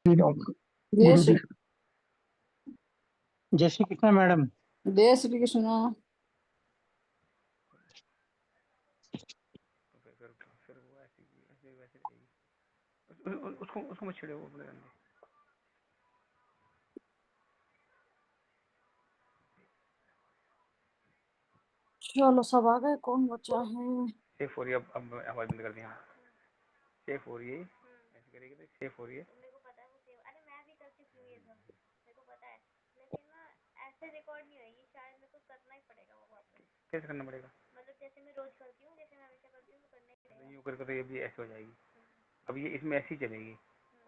जय गुरु जी, श्री जय श्री कृष्ण मैडम। जय श्री कृष्ण। फिर वो ऐसे ऐसे वैसे रहेगी। उसको उसको मत छेड़ो, वो अपने अंदर। चलो सब आ गए, कौन बचा है? सेफ हो रही है, अब आवाज बंद कर दी। हाँ, सेफ हो रही है, ऐसे करेगी तो सेफ हो रही है। मेरे को पता है वो सेव, अरे मैं भी कर चुकी हूँ ये सब, मेरे को पता है। लेकिन ना ऐसे रिकॉर्ड नहीं होगी, शायद मेरे को करना ही पड़ेगा वो वापस। कैसे करना पड़ेगा? मतलब जैसे मैं रोज करती हूँ, जैसे मैं हमेशा करती हूँ, तो करना ही पड़ेगा। यूँ करके तो ये भी ऐसे हो जाएगी। अब ये इसमें ऐसी चलेगी,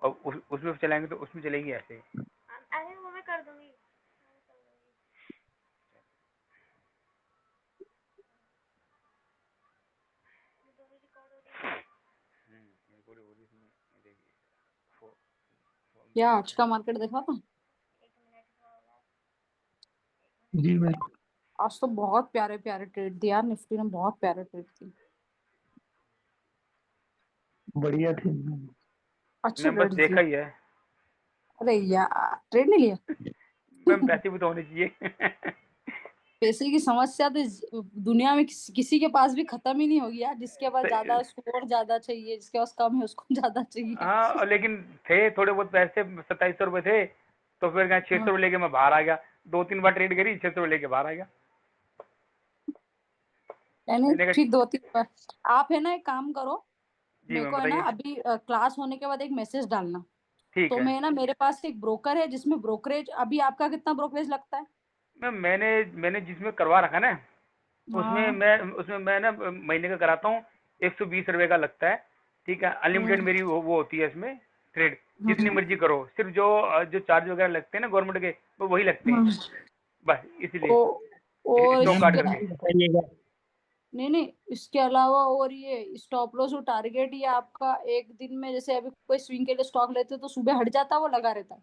और उसमें चलाएंगे तो उसमें चलेगी ऐसे। अरे वो मैं कर दूंगी, मैं कर दूंगी। ये दोनों रिकॉर्ड हो रही है। रिकॉर्ड हो रही है इसमें, ये देखिए। क्या आज का मार्केट देखा था? एक मिनट हुआ होगा। जी मैं आज तो बहुत प्यारे प्यारे ट्रेड दिया यार, निफ्टी ने बहुत प्यारे ट्रेड दी, बढ़िया थे। अच्छे मैं बस ट्रेड दिए। देखा ही है। अरे यार ट्रेड नहीं लिया। मैम पैसे भी तो होने चाहिए। पैसे की समस्या तो इस दुनिया में किसी के पास भी खत्म ही नहीं होगी यार। जिसके पास ज्यादा है उसको और ज्यादा चाहिए, जिसके पास कम है उसको ज्यादा चाहिए। हाँ, और लेकिन थे थोड़े बहुत पैसे, 2700 रुपए थे, तो फिर क्या 600 हाँ, रुपये लेके मैं बाहर आ गया। 2-3 बार ट्रेड करी, 600 रुपये लेके बाहर आ गया। यानी मैंने कहा ठीक 2-3 बार। आप है ना एक काम करो, जी मेरे मैम को है ना बताइए। अभी क्लास होने के बाद एक मैसेज डालना। ठीक तो है मैं ना, मेरे पास एक ब्रोकर है जिसमें ब्रोकरेज, अभी आपका कितना ब्रोकरेज लगता है? मैम, मैंने मैंने जिसमें करवा रखा ना, हाँ उसमें मैं ना महीने का कराता हूँ। 120 रुपये का लगता है। ठीक है, अनलिमिटेड हाँ मेरी वो होती है इसमें ट्रेड। जितनी हाँ मर्जी करो, सिर्फ जो चार्ज वगैरह लगते हैं ना गवर्नमेंट के, वो वही लगते हैं। हाँ। बस इसलिए ओ, और स्टॉक मैम काट इसके, मुझे करके। भी बताइएगा। नहीं नहीं, इसके अलावा और ये स्टॉप लॉस और टारगेट, ये आपका एक दिन में जैसे अभी कोई स्विंग के लिए स्टॉक लेते हो तो सुबह हट जाता है, वो लगा रहता है?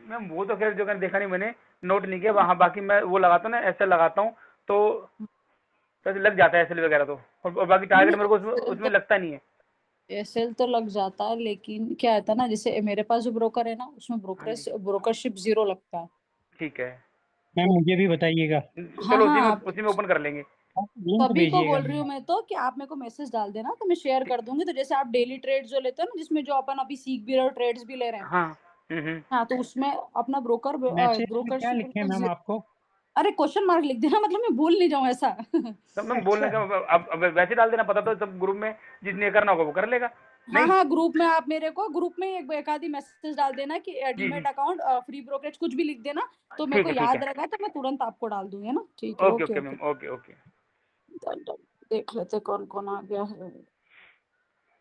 मैम वो तो खैर जो मैंने देखा नहीं, मैंने नोट नहीं किया वहाँ। बाकी मैं वो लगाता हूँ ना, ऐसे लगाता हूँ, तो वैसे लग जाता है एसएल वगैरह तो। और बाकी नहीं टारगेट नहीं, मेरे को उसमें उसमें लगता नहीं है। एसएल तो लग जाता है, लेकिन क्या होता है ना, जैसे मेरे पास जो ब्रोकर है ना उसमें हाँ जी, ब्रोकरशिप जीरो लगता है। ठीक है। मैम मुझे भी बताइएगा। हाँ चलो हाँ, उसी में ओपन कर लेंगे। आप लिंक सभी को भेजिएगा बोल रही मैम। हूँ मैं तो, कि आप मेरे को मैसेज डाल देना तो मैं शेयर कर दूंगी। तो जैसे आप डेली ट्रेड जो लेते हो ना, जिसमें जो अपन अभी सीख भी रहे हो, ट्रेड्स भी ले रहे हैं, हाँ। हाँ, तो उसमें अपना मैसेज में क्या ब्रोकरशिप लिखे बिल्कुल मैम आपको? अरे क्वेश्चन मार्क लिख देना, मतलब मैं भूल नहीं जाऊं ऐसा। तो मैम बोलने अच्छा। का अब वैसे डाल देना, पता तो सब ग्रुप में जिसने करना होगा वो कर लेगा। हाँ नहीं। हाँ, ग्रुप में आप मेरे को ग्रुप में एक आधी मैसेज डाल देना कि जी डीमेट जी। अकाउंट फ्री ब्रोकरेज कुछ भी लिख देना, तो मेरे ठीक को है ठीक याद है। रहेगा, तो मैं तुरंत आपको डाल दूंगी, है ना? ठीक है, okay okay okay okay. Ma'am, okay okay. Done, done. देख लेते कौन कौन आ गया है।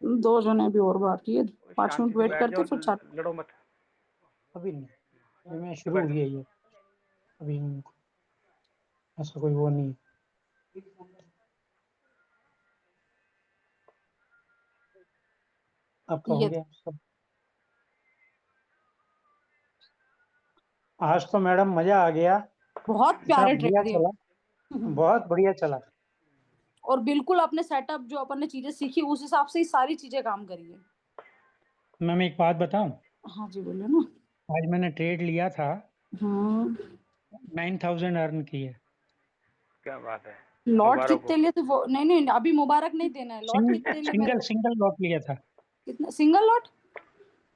2 जने भी और बाकी है, 5 मिनट शांति से वेट बैठ करते जाओ, फिर चार। लड़ो मत। अभी नहीं, अभी मैं तो शुरू बैठ हुई जाओ। है ये। अभी नहीं, ऐसा कोई वो नहीं। आपका हो ये गया सब? आज तो मैडम मजा आ गया। बहुत इतना प्यारे ट्रेड बढ़िया दिए। चला, बहुत बढ़िया चला। और बिल्कुल अपने सेटअप जो अपन ने चीजें सीखी उस हिसाब से ही सारी चीजें काम करी है। मैम एक बात बताऊं, हाँ जी, बोलिए ना। आज मैंने ट्रेड लिया था, हाँ, 9000 अर्न किए। क्या बात है। लॉट मुबारक कितने हो। लिए थे वो? नहीं नहीं, अभी मुबारक नहीं देना है, लॉट सिंगल कितने लिए मेरे सिंगल को? सिंगल लॉट लिया था। कितना सिंगल लॉट?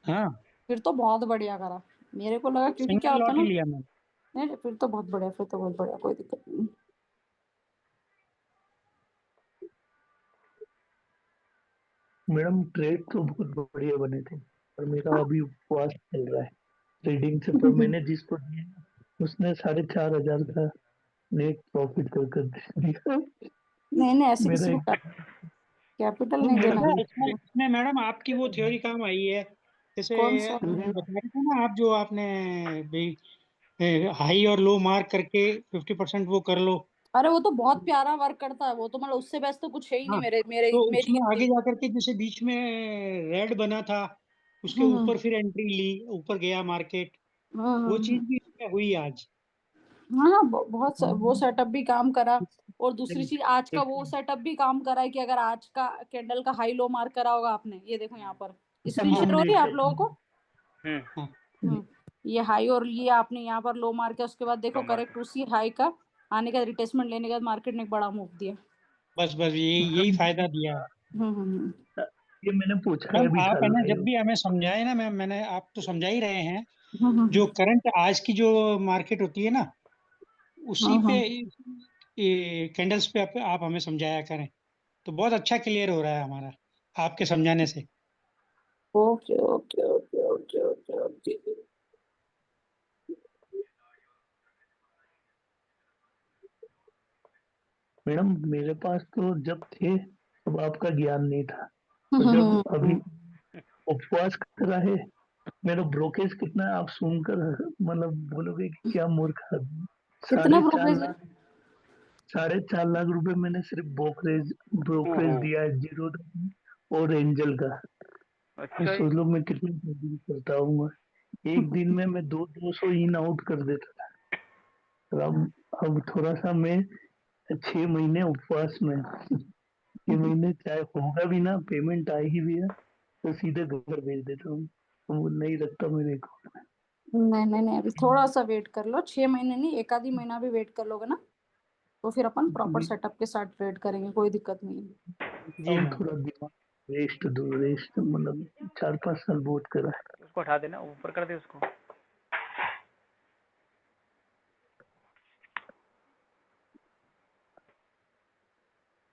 हाँ, फिर तो बहुत बढ़िया करा। मेरे को लगा, क्योंकि क्या सिंगल होता लॉट है ही ना। लिया मैंने। नहीं नहीं, फिर तो बहुत बढ़िया, फिर तो बहुत बढ़िया, कोई दिक्कत नहीं। मैडम ट्रेड तो बहुत बढ़िया बने थे, पर मेरा हाँ। अभी उपवास चल रहा है ट्रेडिंग से। पर मैंने जिसको दिया उसने 4500 का नेट प्रॉफिट कर दिया। नहीं नहीं, ऐसे मेरा किसी को एक कैपिटल तो नहीं मेरा देना अच्छा, दोस्त इसमें है। इसमें मैडम आपकी वो थ्योरी काम आई है। जैसे कौन सा? बता रहे थे ना आप, जो आपने हाई और लो मार्क करके 50% वो कर लो। अरे वो तो बहुत प्यारा वर्क करता है वो तो, मतलब उससे बेस्ट तो कुछ है ही नहीं हाँ, मेरे मेरे तो मेरी उसमें आगे जाकर के जैसे बीच में रेड बना था, उसके हम्म ऊपर फिर एंट्री ली, ऊपर गया मार्केट। वो हम्म। चीज भी इसमें हुई आज। हाँ हाँ, वो सेटअप भी काम करा। और दूसरी चीज, आज का ठीक। वो सेटअप भी काम करा है कि अगर आज का कैंडल का हाई लो मार्क करा होगा आपने, ये देखो यहाँ पर हाँ स्क्रीन शेयर हो रही है आप नेट लोगों को? हम्म ये हाई और ये आपने यहाँ पर लो मार के उसके बाद देखो लो मार करेक्ट उसी हाई का आने का रिटेस्टमेंट लेने के बाद मार्केट ने एक बड़ा मूव दिया। बस यही फायदा दिया है। हम्म। ये मैंने पूछा मैम भी था आप है ना लाइव। जब भी हमें समझाए ना मैम, मैंने आप तो समझा ही रहे हैं, हम्म। जो करंट आज की जो मार्केट होती है ना उसी पे कैंडल्स पे आप हमें समझाया करें, तो बहुत अच्छा क्लियर हो रहा है हमारा आपके समझाने से। Okay okay okay okay okay okay. Madam मेरे पास तो जब थे तब आपका ज्ञान नहीं था, तो जब अभी उपवास कर रहा है मेरा ब्रोकेज कितना है आप सुनकर मतलब बोलोगे कि क्या मूर्ख आदमी। कितना 4.5 ब्रोकरेज है? लाख 4.5 लाख रुपए मैंने सिर्फ ब्रोकरेज ओहो दिया है जीरो और एंजल का। तो अच्छा सोच लो मैं कितनी trading करता हूँ। एक दिन में मैं 200 इन आउट कर देता था। तो अब थोड़ा सा मैं 6 महीने उपवास में 6 महीने चाहे होगा भी ना पेमेंट आएगी भी है तो सीधे घर भेज देता हूँ, तो वो नहीं रखता मेरे को। नहीं नहीं नहीं, अभी थोड़ा सा वेट कर लो, 6 महीने नहीं एक आधी महीना भी वेट कर लोगे ना तो फिर अपन प्रॉपर सेटअप के साथ ट्रेड करेंगे, कोई दिक्कत नहीं है। जी अब मैम। थोड़ा दिमाग रेस्ट मतलब 4-5 साल बहुत करा है। उसको हटा देना, ऊपर कर दे उसको।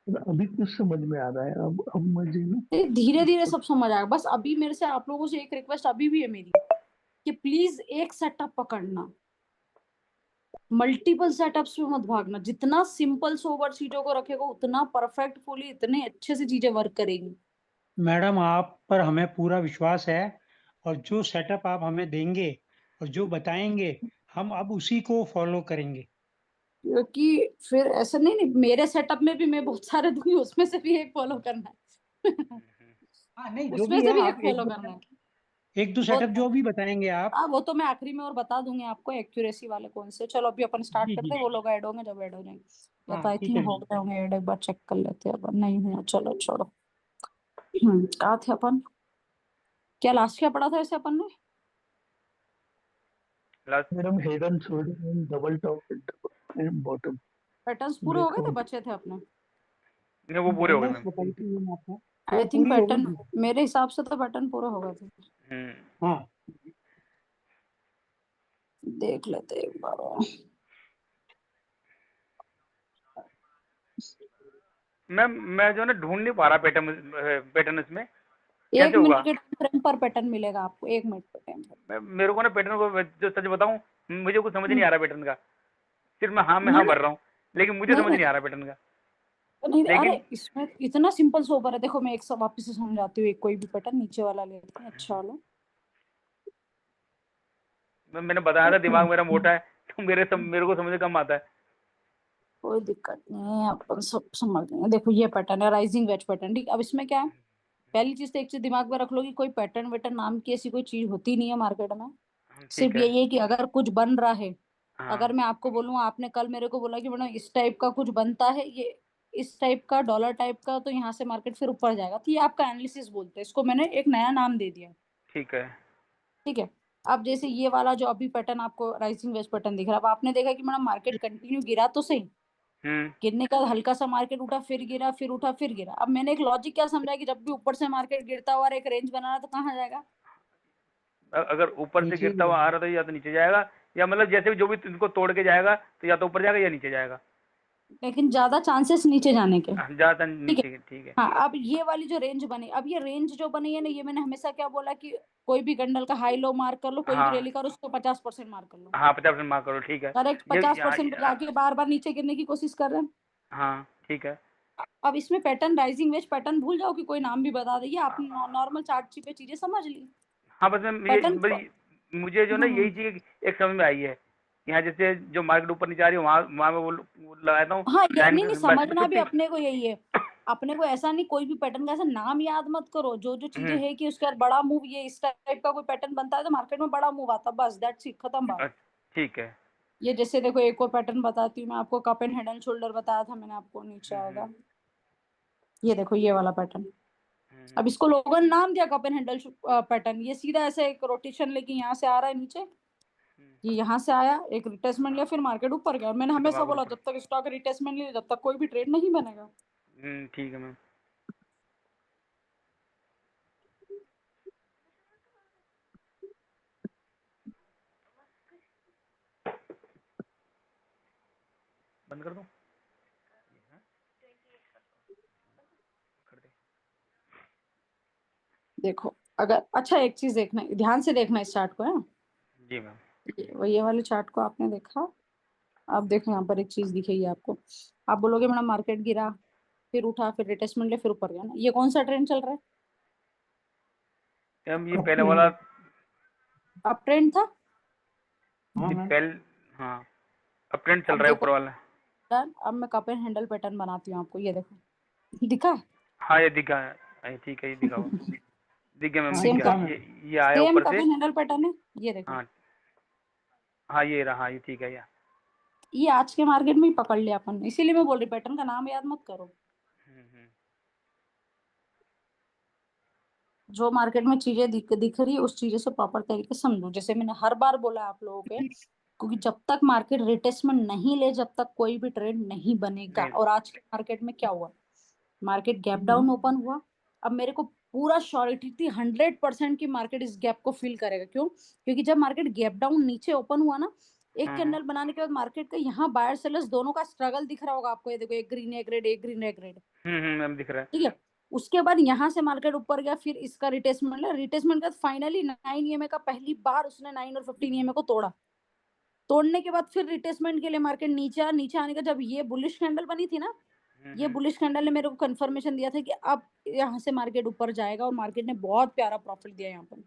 अभी कुछ समझ में आ रहा है। अब मुझे ना धीरे धीरे सब समझ आएगा। बस अभी मेरे से आप लोगों से एक रिक्वेस्ट अभी भी है मेरी कि प्लीज एक सेटअप पकड़ना, मल्टीपल सेटअप्स पे मत भागना। जितना सिंपल सोबर चीजों को रखेगा उतना परफेक्टफुली इतने अच्छे से चीजें वर्क करेंगी। मैडम आप पर हमें पूरा विश्वास है, और जो सेटअप आप हमें देंगे और जो बताएंगे हम अब उसी को फॉलो करेंगे। क्योंकि फिर ऐसा नहीं नहीं मेरे सेटअप में भी मैं बहुत सारे दूंगी, उसमें से भी एक फॉलो करना है। हाँ नहीं, जो उसमें भी से है भी एक आप फॉलो करना है। एक दो वो सेटअप जो भी बताएंगे आप। हाँ वो तो मैं आखिरी में और बता दूंगी आपको एक्यूरेसी वाले कौन से। चलो अभी अपन स्टार्ट जी करते जी। हैं, वो लोग ऐड होंगे जब ऐड हो जाएंगे, या हाँ तो आई ठीक है थिंक हो मैम। गए होंगे ऐड, एक बार चेक कर लेते हैं अपन। नहीं हुआ, चलो छोड़ो। कहाँ थे अपन? क्या लास्ट क्या पढ़ा था ऐसे अपन ने? Last madam head and shoulder double top and bottom patterns पूरे हो गए थे, ब्रेकआउट। बचे थे अपने? नहीं, वो पूरे हो गए कैंडल्स मैम। बताई थी मैंने आपको, आई वो थिंक पूरी हो गई पैटर्न, थी। मेरे हिसाब से तो पैटर्न पूरे हो गए थे। हम्म। हाँ देख लेते हैं एक बार। मैम मैं जो है ना ढूंढ नहीं पा रहा पैटर्न इसमें, एक कैसे मिनट होगा? के टाइम फ्रेम पर पैटर्न मिलेगा आपको, 1 मिनट के टाइम मेरे को ना पैटर्न को जो सच बताऊं, मुझे कुछ समझ नहीं फ्रेम। आ रहा पैटर्न का। सिर्फ मैं नहीं हाँ नहीं भर रहा हूँ, लेकिन मुझे नहीं समझ नहीं आ रहा पैटर्न का। नहीं, अरे लेकिन इसमें इतना सिंपल सोबर है। देखो मैं एक सब वापस से समझाती हूँ। एक कोई भी पैटर्न नीचे वाला लेते हैं, अच्छा वाला। मैंने बताया था दिमाग मेरा मोटा है, तो मेरे को समझ कम आता है। कोई दिक्कत नहीं है, अपन सब समझ लेंगे। देखो ये पैटर्न है राइजिंग वेज पैटर्न, ठीक। अब इसमें क्या है, पहली चीज तो एक चीज दिमाग में रख लो कि कोई पैटर्न वेटर्न नाम की ऐसी कोई चीज होती नहीं है मार्केट में। ठीक सिर्फ है। यही है कि अगर कुछ बन रहा है, हाँ अगर मैं आपको बोलूँ, आपने कल मेरे को बोला कि मैडम इस टाइप का कुछ बनता है, ये इस टाइप का डॉलर टाइप का, तो यहाँ से मार्केट फिर ऊपर जाएगा, तो ये आपका एनालिसिस बोलते हैं। इसको मैंने एक नया नाम दे दिया, ठीक है। ठीक है। अब जैसे ये वाला जो अभी पैटर्न आपको राइजिंग वेज पैटर्न दिख रहा है, अब आपने देखा कि मैडम मार्केट कंटिन्यू गिरा तो सही, हम्म। गिरने का हल्का सा मार्केट उठा, फिर गिरा, फिर उठा, फिर गिरा। अब मैंने एक लॉजिक क्या समझा कि जब भी ऊपर से मार्केट गिरता हुआ और एक रेंज बनाना तो कहाँ जाएगा? अगर ऊपर से नीचे ही गिरता हुआ आ जाएगा। रहा था या तो नीचे जाएगा, या मतलब जैसे भी जो भी इनको तोड़ के जाएगा तो या तो ऊपर जाएगा या नीचे जाएगा। लेकिन ज्यादा चांसेस नीचे जाने के, ज्यादा ठीक है। नीचे, ठीक है। हाँ अब ये वाली जो रेंज बनी, अब ये रेंज जो बनी है ना, ये मैंने हमेशा क्या बोला कि कोई भी कैंडल का हाई लो मार्क कर लो, कोई भी हाँ रैली करो, उसको 50% मार्क कर लो। हाँ, 50% मार्क करो, ठीक है। करेक्ट, ये 50% पे जाके बार बार नीचे गिरने की कोशिश कर रहे हैं। हाँ ठीक है। अब इसमें पैटर्न राइजिंग वेज पैटर्न भूल जाओ कि कोई नाम भी बता देगी, आपने नॉर्मल चार्ट पे चीजें समझ ली। हाँ बस मैं पैटर्न मुझे जो ना यही चीज एक समझ में आई है। यहाँ जैसे जो मार्केट ऊपर नीचे आ रही है, वहाँ वहाँ मैं वो लगाता हूँ हाँ ये लाइन नहीं नहीं, बस समझना भी 50। अपने को यही है। अपने को ऐसा नहीं, कोई भी पैटर्न का ऐसा नाम याद मत करो। जो जो चीजें हम्म। है कि उसके बाद बड़ा मूव, ये इस टाइप का कोई पैटर्न बनता है तो मार्केट में बड़ा मूव आता है, बस दैट्स इट, खत्म बात। ठीक है। ये जैसे देखो एक और पैटर्न बताती हूँ मैं आपको, cup and head and shoulder बताया था मैंने आपको, नीचे हम्म। आएगा। ये देखो ये वाला पैटर्न, अब इसको लोगों ने नाम दिया कप एंड हैंडल पैटर्न। ये सीधा ऐसे एक रोटेशन लेके यहाँ से आ रहा है नीचे, ये यहाँ से आया, एक रिटेस्टमेंट लिया, फिर मार्केट ऊपर गया। मैंने हमेशा बोला जब तक स्टॉक रिटेस्टमेंट ले जब तक कोई भी ट्रेड नहीं बनेगा। ठीक है मैम। बंद कर दूं? देखो अगर अच्छा एक चीज देखना, ध्यान से देखना इस चार्ट को है जी मैम। ये वाले चार्ट को आपने देखा, अब देखो यहाँ पर एक चीज दिखेगी आपको। आप बोलोगे मैडम मार्केट गिरा फिर उठा फिर रिटेस्टमेंट ले फिर ऊपर गया ना, ये कौन सा ट्रेंड चल रहा है? मैम ये पहले वाला अप ट्रेंड था। हाँ अप ट्रेंड चल रहा है ऊपर वाला। अब मैं कप एंड हैंडल पैटर्न बनाती हूँ आपको, ये देखो दिखा। हाँ ये दिखा है, ठीक है ये दिखा हुआ। दिख गया मैम, सेम दिख गया। ये आया ऊपर कप से। एंड हैंडल पैटर्न है, ये देखो। हाँ ये रहा, ये ठीक है। ये आज के मार्केट में ही पकड़ लिया अपन, इसीलिए मैं बोल रही पैटर्न का नाम याद मत करो। जो मार्केट में चीजें दिख रही है उस चीजें से प्रॉपर तरीके से समझो। जैसे मैंने हर बार बोला आप लोगों के, क्योंकि जब तक मार्केट रिटेस्टमेंट नहीं ले जब तक कोई भी ट्रेड नहीं बनेगा। और आज के मार्केट में क्या हुआ, मार्केट गैप डाउन ओपन हुआ। अब मेरे को पूरा श्योरिटी थी 100% की मार्केट इस गैप को फिल करेगा। क्यों? क्योंकि जब मार्केट गैप डाउन नीचे ओपन हुआ ना, एक कैंडल बनाने के बाद मार्केट का यहाँ बायर सेलर्स दोनों का स्ट्रगल दिख रहा होगा आपको। ये देखो एक ग्रीन एक रेड, एक ग्रीन एक रेड। मैम दिख रहा है। ठीक है, उसके बाद यहाँ से मार्केट ऊपर गया, फिर इसका रिटेस्टमेंट लिया। रिटेस्टमेंट के बाद फाइनली 9 EMA का पहली बार उसने 9 और 15 EMA को तोड़ा। तोड़ने के बाद फिर रिटेस्टमेंट के लिए मार्केट नीचे आने का, जब ये बुलिश कैंडल बनी थी ना, ये बुलिश कैंडल ने मेरे को कंफर्मेशन दिया था कि अब यहाँ से मार्केट ऊपर जाएगा। और मार्केट ने बहुत प्यारा प्रॉफिट दिया यहाँ पर।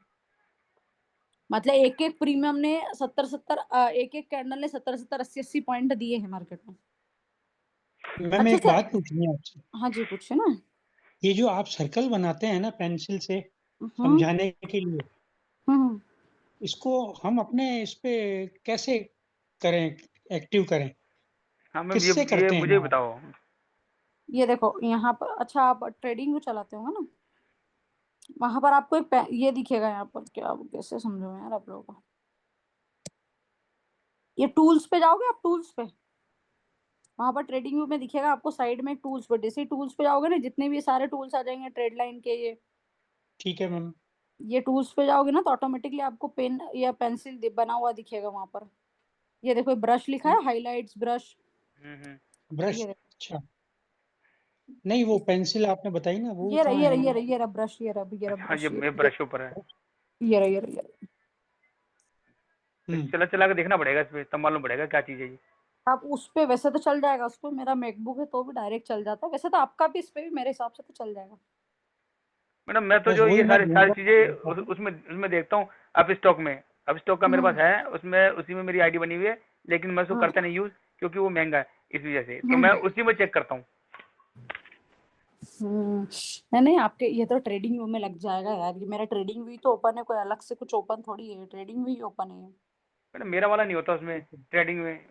मतलब एक एक प्रीमियम ने 70 एक एक कैंडल ने 70 80 पॉइंट दिए हैं मार्केट में। मैम एक बात पूछनी है आपसे। हाँ जी पूछे ना। ये जो आप सर्कल बनाते हैं ना पेंसिल से समझाने के लिए, इसको हम अपने इस पे कैसे करें, एक्टिव करें? हाँ मैम किससे करते हैं? मुझे बताओ। ये देखो यहाँ पर, अच्छा आप ट्रेडिंग चलाते होंगे ना, वहां पर आपको एक ये दिखेगा यहाँ पर, क्या कैसे समझो यार आप लोगों को। ये टूल्स पे जाओगे आप, टूल्स पे वहां पर ट्रेडिंग व्यू में दिखेगा आपको साइड में टूल्स पे। जैसे टूल्स पे जाओगे ना, जितने भी सारे टूल्स आ जाएंगे ट्रेड लाइन के ये। ठीक है मैम। ये टूल्स पे जाओगे ना तो ऑटोमेटिकली आपको पेन या पेंसिल बना हुआ दिखेगा वहां पर। ये देखो ब्रश लिखा है, हाइलाइट्स ब्रश। ब्रश? अच्छा नहीं, वो पेंसिल आपने बताई ना, वो ये रहा ब्रश, ये रहा ये ब्रश ऊपर है। ये चला के देखना पड़ेगा इस पे, तब मालूम पड़ेगा क्या चीज है ये। आप उस पे वैसे तो चल जाएगा, उस पे मेरा मैकबुक है तो भी डायरेक्ट चल जाता है। वैसे तो आपका भी इस पे भी मेरे हिसाब से तो चल जाएगा। मैडम मैं तो जो ये सारी चीजें उसमें देखता हूँ। अब स्टॉक का मेरे पास है, उसमें उसी में मेरी आईडी बनी हुई है, लेकिन मैं उसको करता नहीं यूज, क्योंकि वो महंगा है इस वजह से। तो मैं उसी में चेक करता हूँ। नहीं आपके ये तो ट्रेडिंग व्यू में लग जाएगा यार। ये मेरा ट्रेडिंग व्यू तो ओपन है, कोई अलग से कुछ ओपन थोड़ी है, ट्रेडिंग व्यू ओपन है। मैडम मेरा वाला नहीं होता उसमें, ट्रेडिंग में।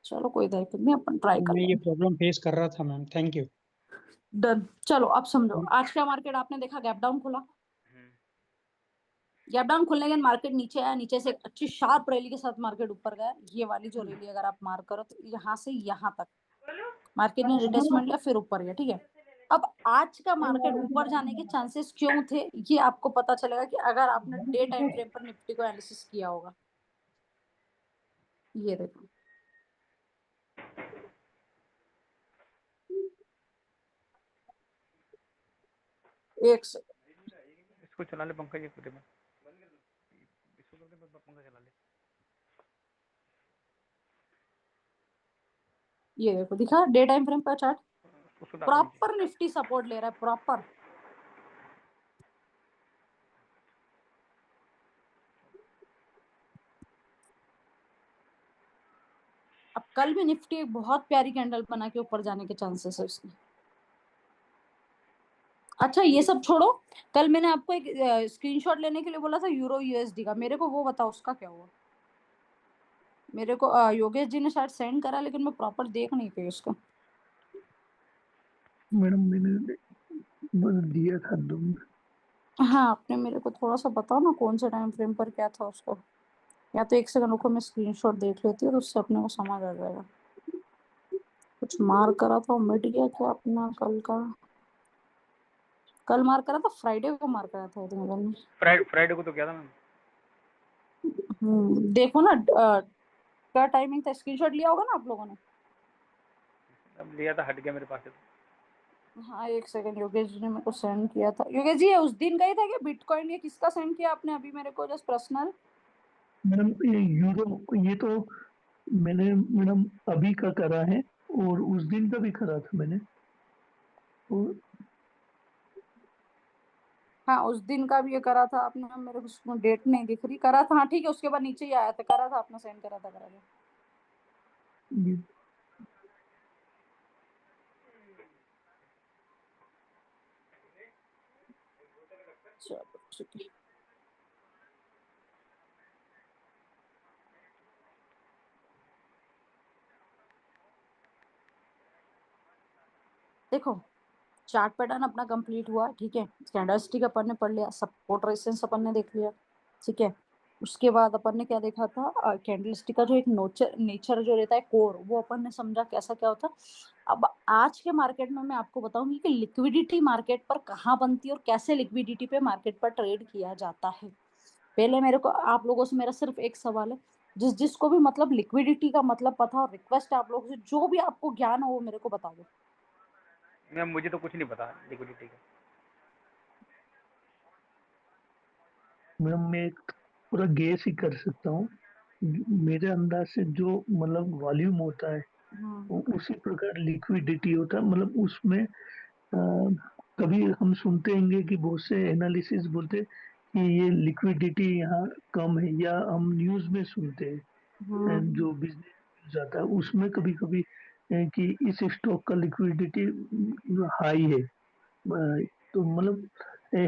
चलो कोई दिक्कत नहीं, अपन ट्राई कर मैं ये लेंगे। प्रॉब्लम फेस कर रहा था मैम, थैंक यू। डन। चलो अब समझो, आज का मार्केट आपने देखा गैप डाउन खुला। गैप डाउन खुलने के बाद मार्केट नीचे आया, नीचे से एक अच्छी शार्प रैली के साथ मार्केट ऊपर गया। ये वाली जो रैली अगर आप मार्क करो तो यहाँ से यहाँ तक मार्केट ने रिटेस्टमेंट लिया, फिर ऊपर गया। ठीक है, अब आज का मार्केट ऊपर जाने के चांसेस क्यों थे ये आपको पता चलेगा कि अगर आपने डे टाइम फ्रेम पर निफ्टी को एनालिसिस किया होगा। ये देखो एक से इसको चला ले पंखा, ये पूरे में इसको करके पंखा चला ले। ये देखो दिखा डे टाइम फ्रेम का चार्ट, प्रॉपर निफ्टी सपोर्ट ले रहा है प्रॉपर। अब कल भी निफ्टी एक बहुत प्यारी कैंडल बना के ऊपर जाने के चांसेस है उसके। अच्छा ये सब छोड़ो, कल मैंने आपको एक स्क्रीनशॉट लेने के लिए बोला था यूरो यूएसडी का, मेरे को वो बताओ उसका क्या हुआ। मेरे को योगेश जी ने शायद सेंड करा, लेकिन मैं प्रॉपर देख नहीं पाई उसका। मैडम मैंने बस दिया था तुम। हाँ, आपने मेरे को थोड़ा सा बताओ ना कौन से टाइम फ्रेम पर क्या था उसको, या तो 1 सेकंड रुको, मैं स्क्रीनशॉट देख लेती हूँ तो उससे अपने को समझ आ जाएगा। कुछ मार करा था, मिट गया क्या अपना कल का? कल मार करा था, फ्राइडे को मार करा था मैंने। फ्राइडे को तो क्या था मैम? देखो ना, क्या टाइमिंग था, स्क्रीनशॉट लिया होगा ना आप लोगों ने? अब लिया था, हट गया मेरे पास से तो। हाँ, 1 सेकंड, योगेश जी ने मेरे को सेंड किया था। योगेश जी, ये उस दिन का ही था क्या बिटकॉइन? ये किसका सेंड किया आपने अभी मेरे को, जस्ट पर्सनल? मैडम ये यूरो, ये तो मैंने मैडम अभी का करा है, और उस दिन का भी करा था मैंने। और हाँ, उस दिन का भी ये करा था आपने, मेरे को उसमें डेट नहीं दिख रही, करा था। हाँ ठीक है, उसके बाद नीचे ही आया था, करा था आपने, सेंड करा था। ये चलो ठीक है। देखो, चार्ट पैटर्न अपना कंप्लीट हुआ, ठीक है। कैंडलस्टिक अपन ने पढ़ लिया, सपोर्ट रेजिस्टेंस अपन ने देख लिया, ठीक है। उसके बाद अपन ने क्या देखा था, कैंडलस्टिक का जो एक नेचर जो रहता है कोर, वो अपन ने समझा कैसा क्या होता। अब आज के मार्केट में मैं आपको बताऊंगी कि लिक्विडिटी मार्केट पर कहाँ बनती है और कैसे लिक्विडिटी पे मार्केट पर ट्रेड किया जाता है। पहले मेरे को आप लोगों से मेरा सिर्फ एक सवाल है, जिसको भी मतलब लिक्विडिटी का मतलब पता, और रिक्वेस्ट आप लोगों से जो भी आपको ज्ञान हो वो मेरे को बता दो। मैम मुझे तो कुछ नहीं पता लिक्विडिटी का। मैडम मैं एक पूरा गेस ही कर सकता हूँ। मेरे अंदाज से जो मतलब वॉल्यूम होता है, उसी प्रकार लिक्विडिटी होता है। मतलब उसमें कभी हम सुनते होंगे कि बहुत से एनालिसिस बोलते हैं कि ये लिक्विडिटी यहाँ कम है, या हम न्यूज में सुनते हैं जो बिजनेस न्यूज आता है उसमें कभी कभी कि इस स्टॉक का लिक्विडिटी हाई है। तो मतलब अ,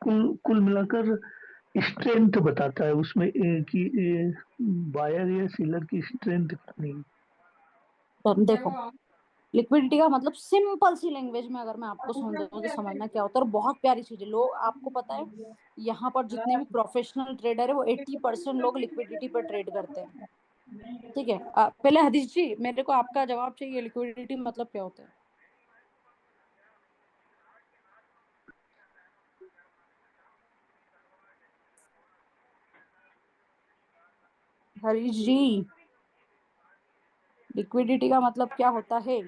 कुल कुल मिलाकर स्ट्रेंथ बताता है उसमें, कि बायर या सेलर की स्ट्रेंथ कितनी है। तो देखो, लिक्विडिटी का मतलब सिंपल सी लैंग्वेज में अगर मैं आपको समझाऊं तो समझना क्या होता है, और बहुत प्यारी चीज है। लोग, आपको पता है, यहाँ पर जितने भी प्रोफेशनल ट्रेडर है वो 80% लोग लिक्विडिटी पर ट्रेड करते हैं, ठीक है। पहले हदीश जी, मेरे को आपका जवाब चाहिए, लिक्विडिटी मतलब क्या होता है? हरीश जी, लिक्विडिटी का मतलब क्या होता है?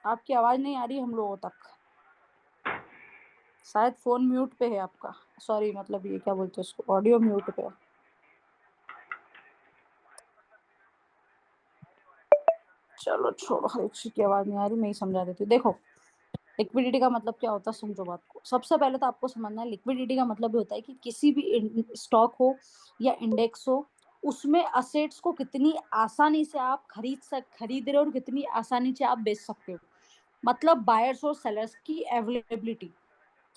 आपकी आवाज नहीं आ रही हम लोगों तक, शायद फोन म्यूट पे है आपका। सॉरी, मतलब ये क्या बोलते हैं उसको, ऑडियो म्यूट पे है। चलो छोड़ो, हरीश जी की आवाज नहीं आ रही, मैं ही समझा देती हूँ। देखो, लिक्विडिटी का मतलब क्या होता है, समझो बात को। सबसे पहले तो आपको समझना है, लिक्विडिटी का मतलब ये होता है कि किसी भी स्टॉक हो या इंडेक्स हो, उसमें असेट्स को कितनी आसानी से आप खरीद रहे हो और कितनी आसानी से आप बेच सकते हो। मतलब बायर्स और सेलर्स की अवेलेबिलिटी,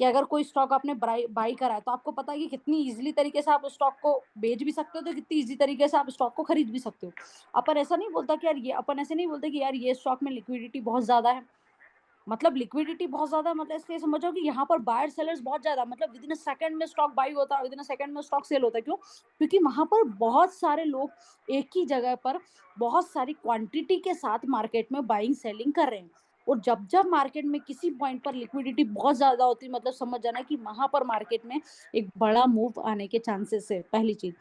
कि अगर कोई स्टॉक आपने बाई करा है तो आपको पता है कि कितनी इजीली तरीके से आप उस स्टॉक को बेच भी सकते हो, तो कितनी इजी तरीके से आप स्टॉक को खरीद भी सकते हो। अपन ऐसा नहीं बोलता कि यार ये, अपन ऐसे नहीं बोलते कि यार ये स्टॉक में लिक्विडिटी बहुत ज्यादा है। मतलब लिक्विडिटी बहुत ज्यादा मतलब इसलिए समझो कि यहाँ पर बायर सेलर्स बहुत ज्यादा, मतलब विद इन अ सेकंड में स्टॉक बाई होता है, विद इन अ सेकंड में स्टॉक सेल होता है। क्यों? क्योंकि वहां पर बहुत सारे लोग एक ही जगह पर बहुत सारी क्वांटिटी के साथ मार्केट में बाइंग सेलिंग कर रहे हैं। और जब जब मार्केट में किसी पॉइंट पर लिक्विडिटी बहुत ज्यादा होती है, मतलब समझ जाना कि वहां पर मार्केट में एक बड़ा मूव आने के चांसेस है, पहली चीज।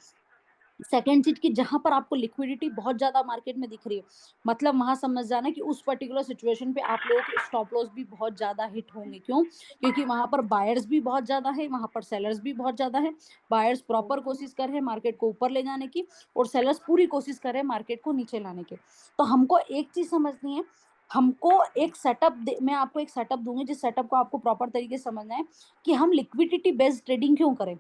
सेकेंड चीज की, जहां पर आपको लिक्विडिटी बहुत ज्यादा मार्केट में दिख रही है, मतलब वहां समझ जाना कि उस पर्टिकुलर सिचुएशन पे आप लोगों के स्टॉप लॉस भी बहुत ज्यादा हिट होंगे। क्यों? क्योंकि वहां पर बायर्स भी बहुत ज्यादा है, वहां पर सेलर्स भी बहुत ज्यादा है। बायर्स प्रॉपर कोशिश कर रहे हैं मार्केट को ऊपर ले जाने की, और सेलर्स पूरी कोशिश कर रहे हैं मार्केट को नीचे लाने की। तो हमको एक चीज समझनी है, हमको एक सेटअप, मैं आपको एक सेटअप दूंगी, जिस सेटअप को आपको प्रॉपर तरीके से समझना है कि हम लिक्विडिटी बेस्ड ट्रेडिंग क्यों करें,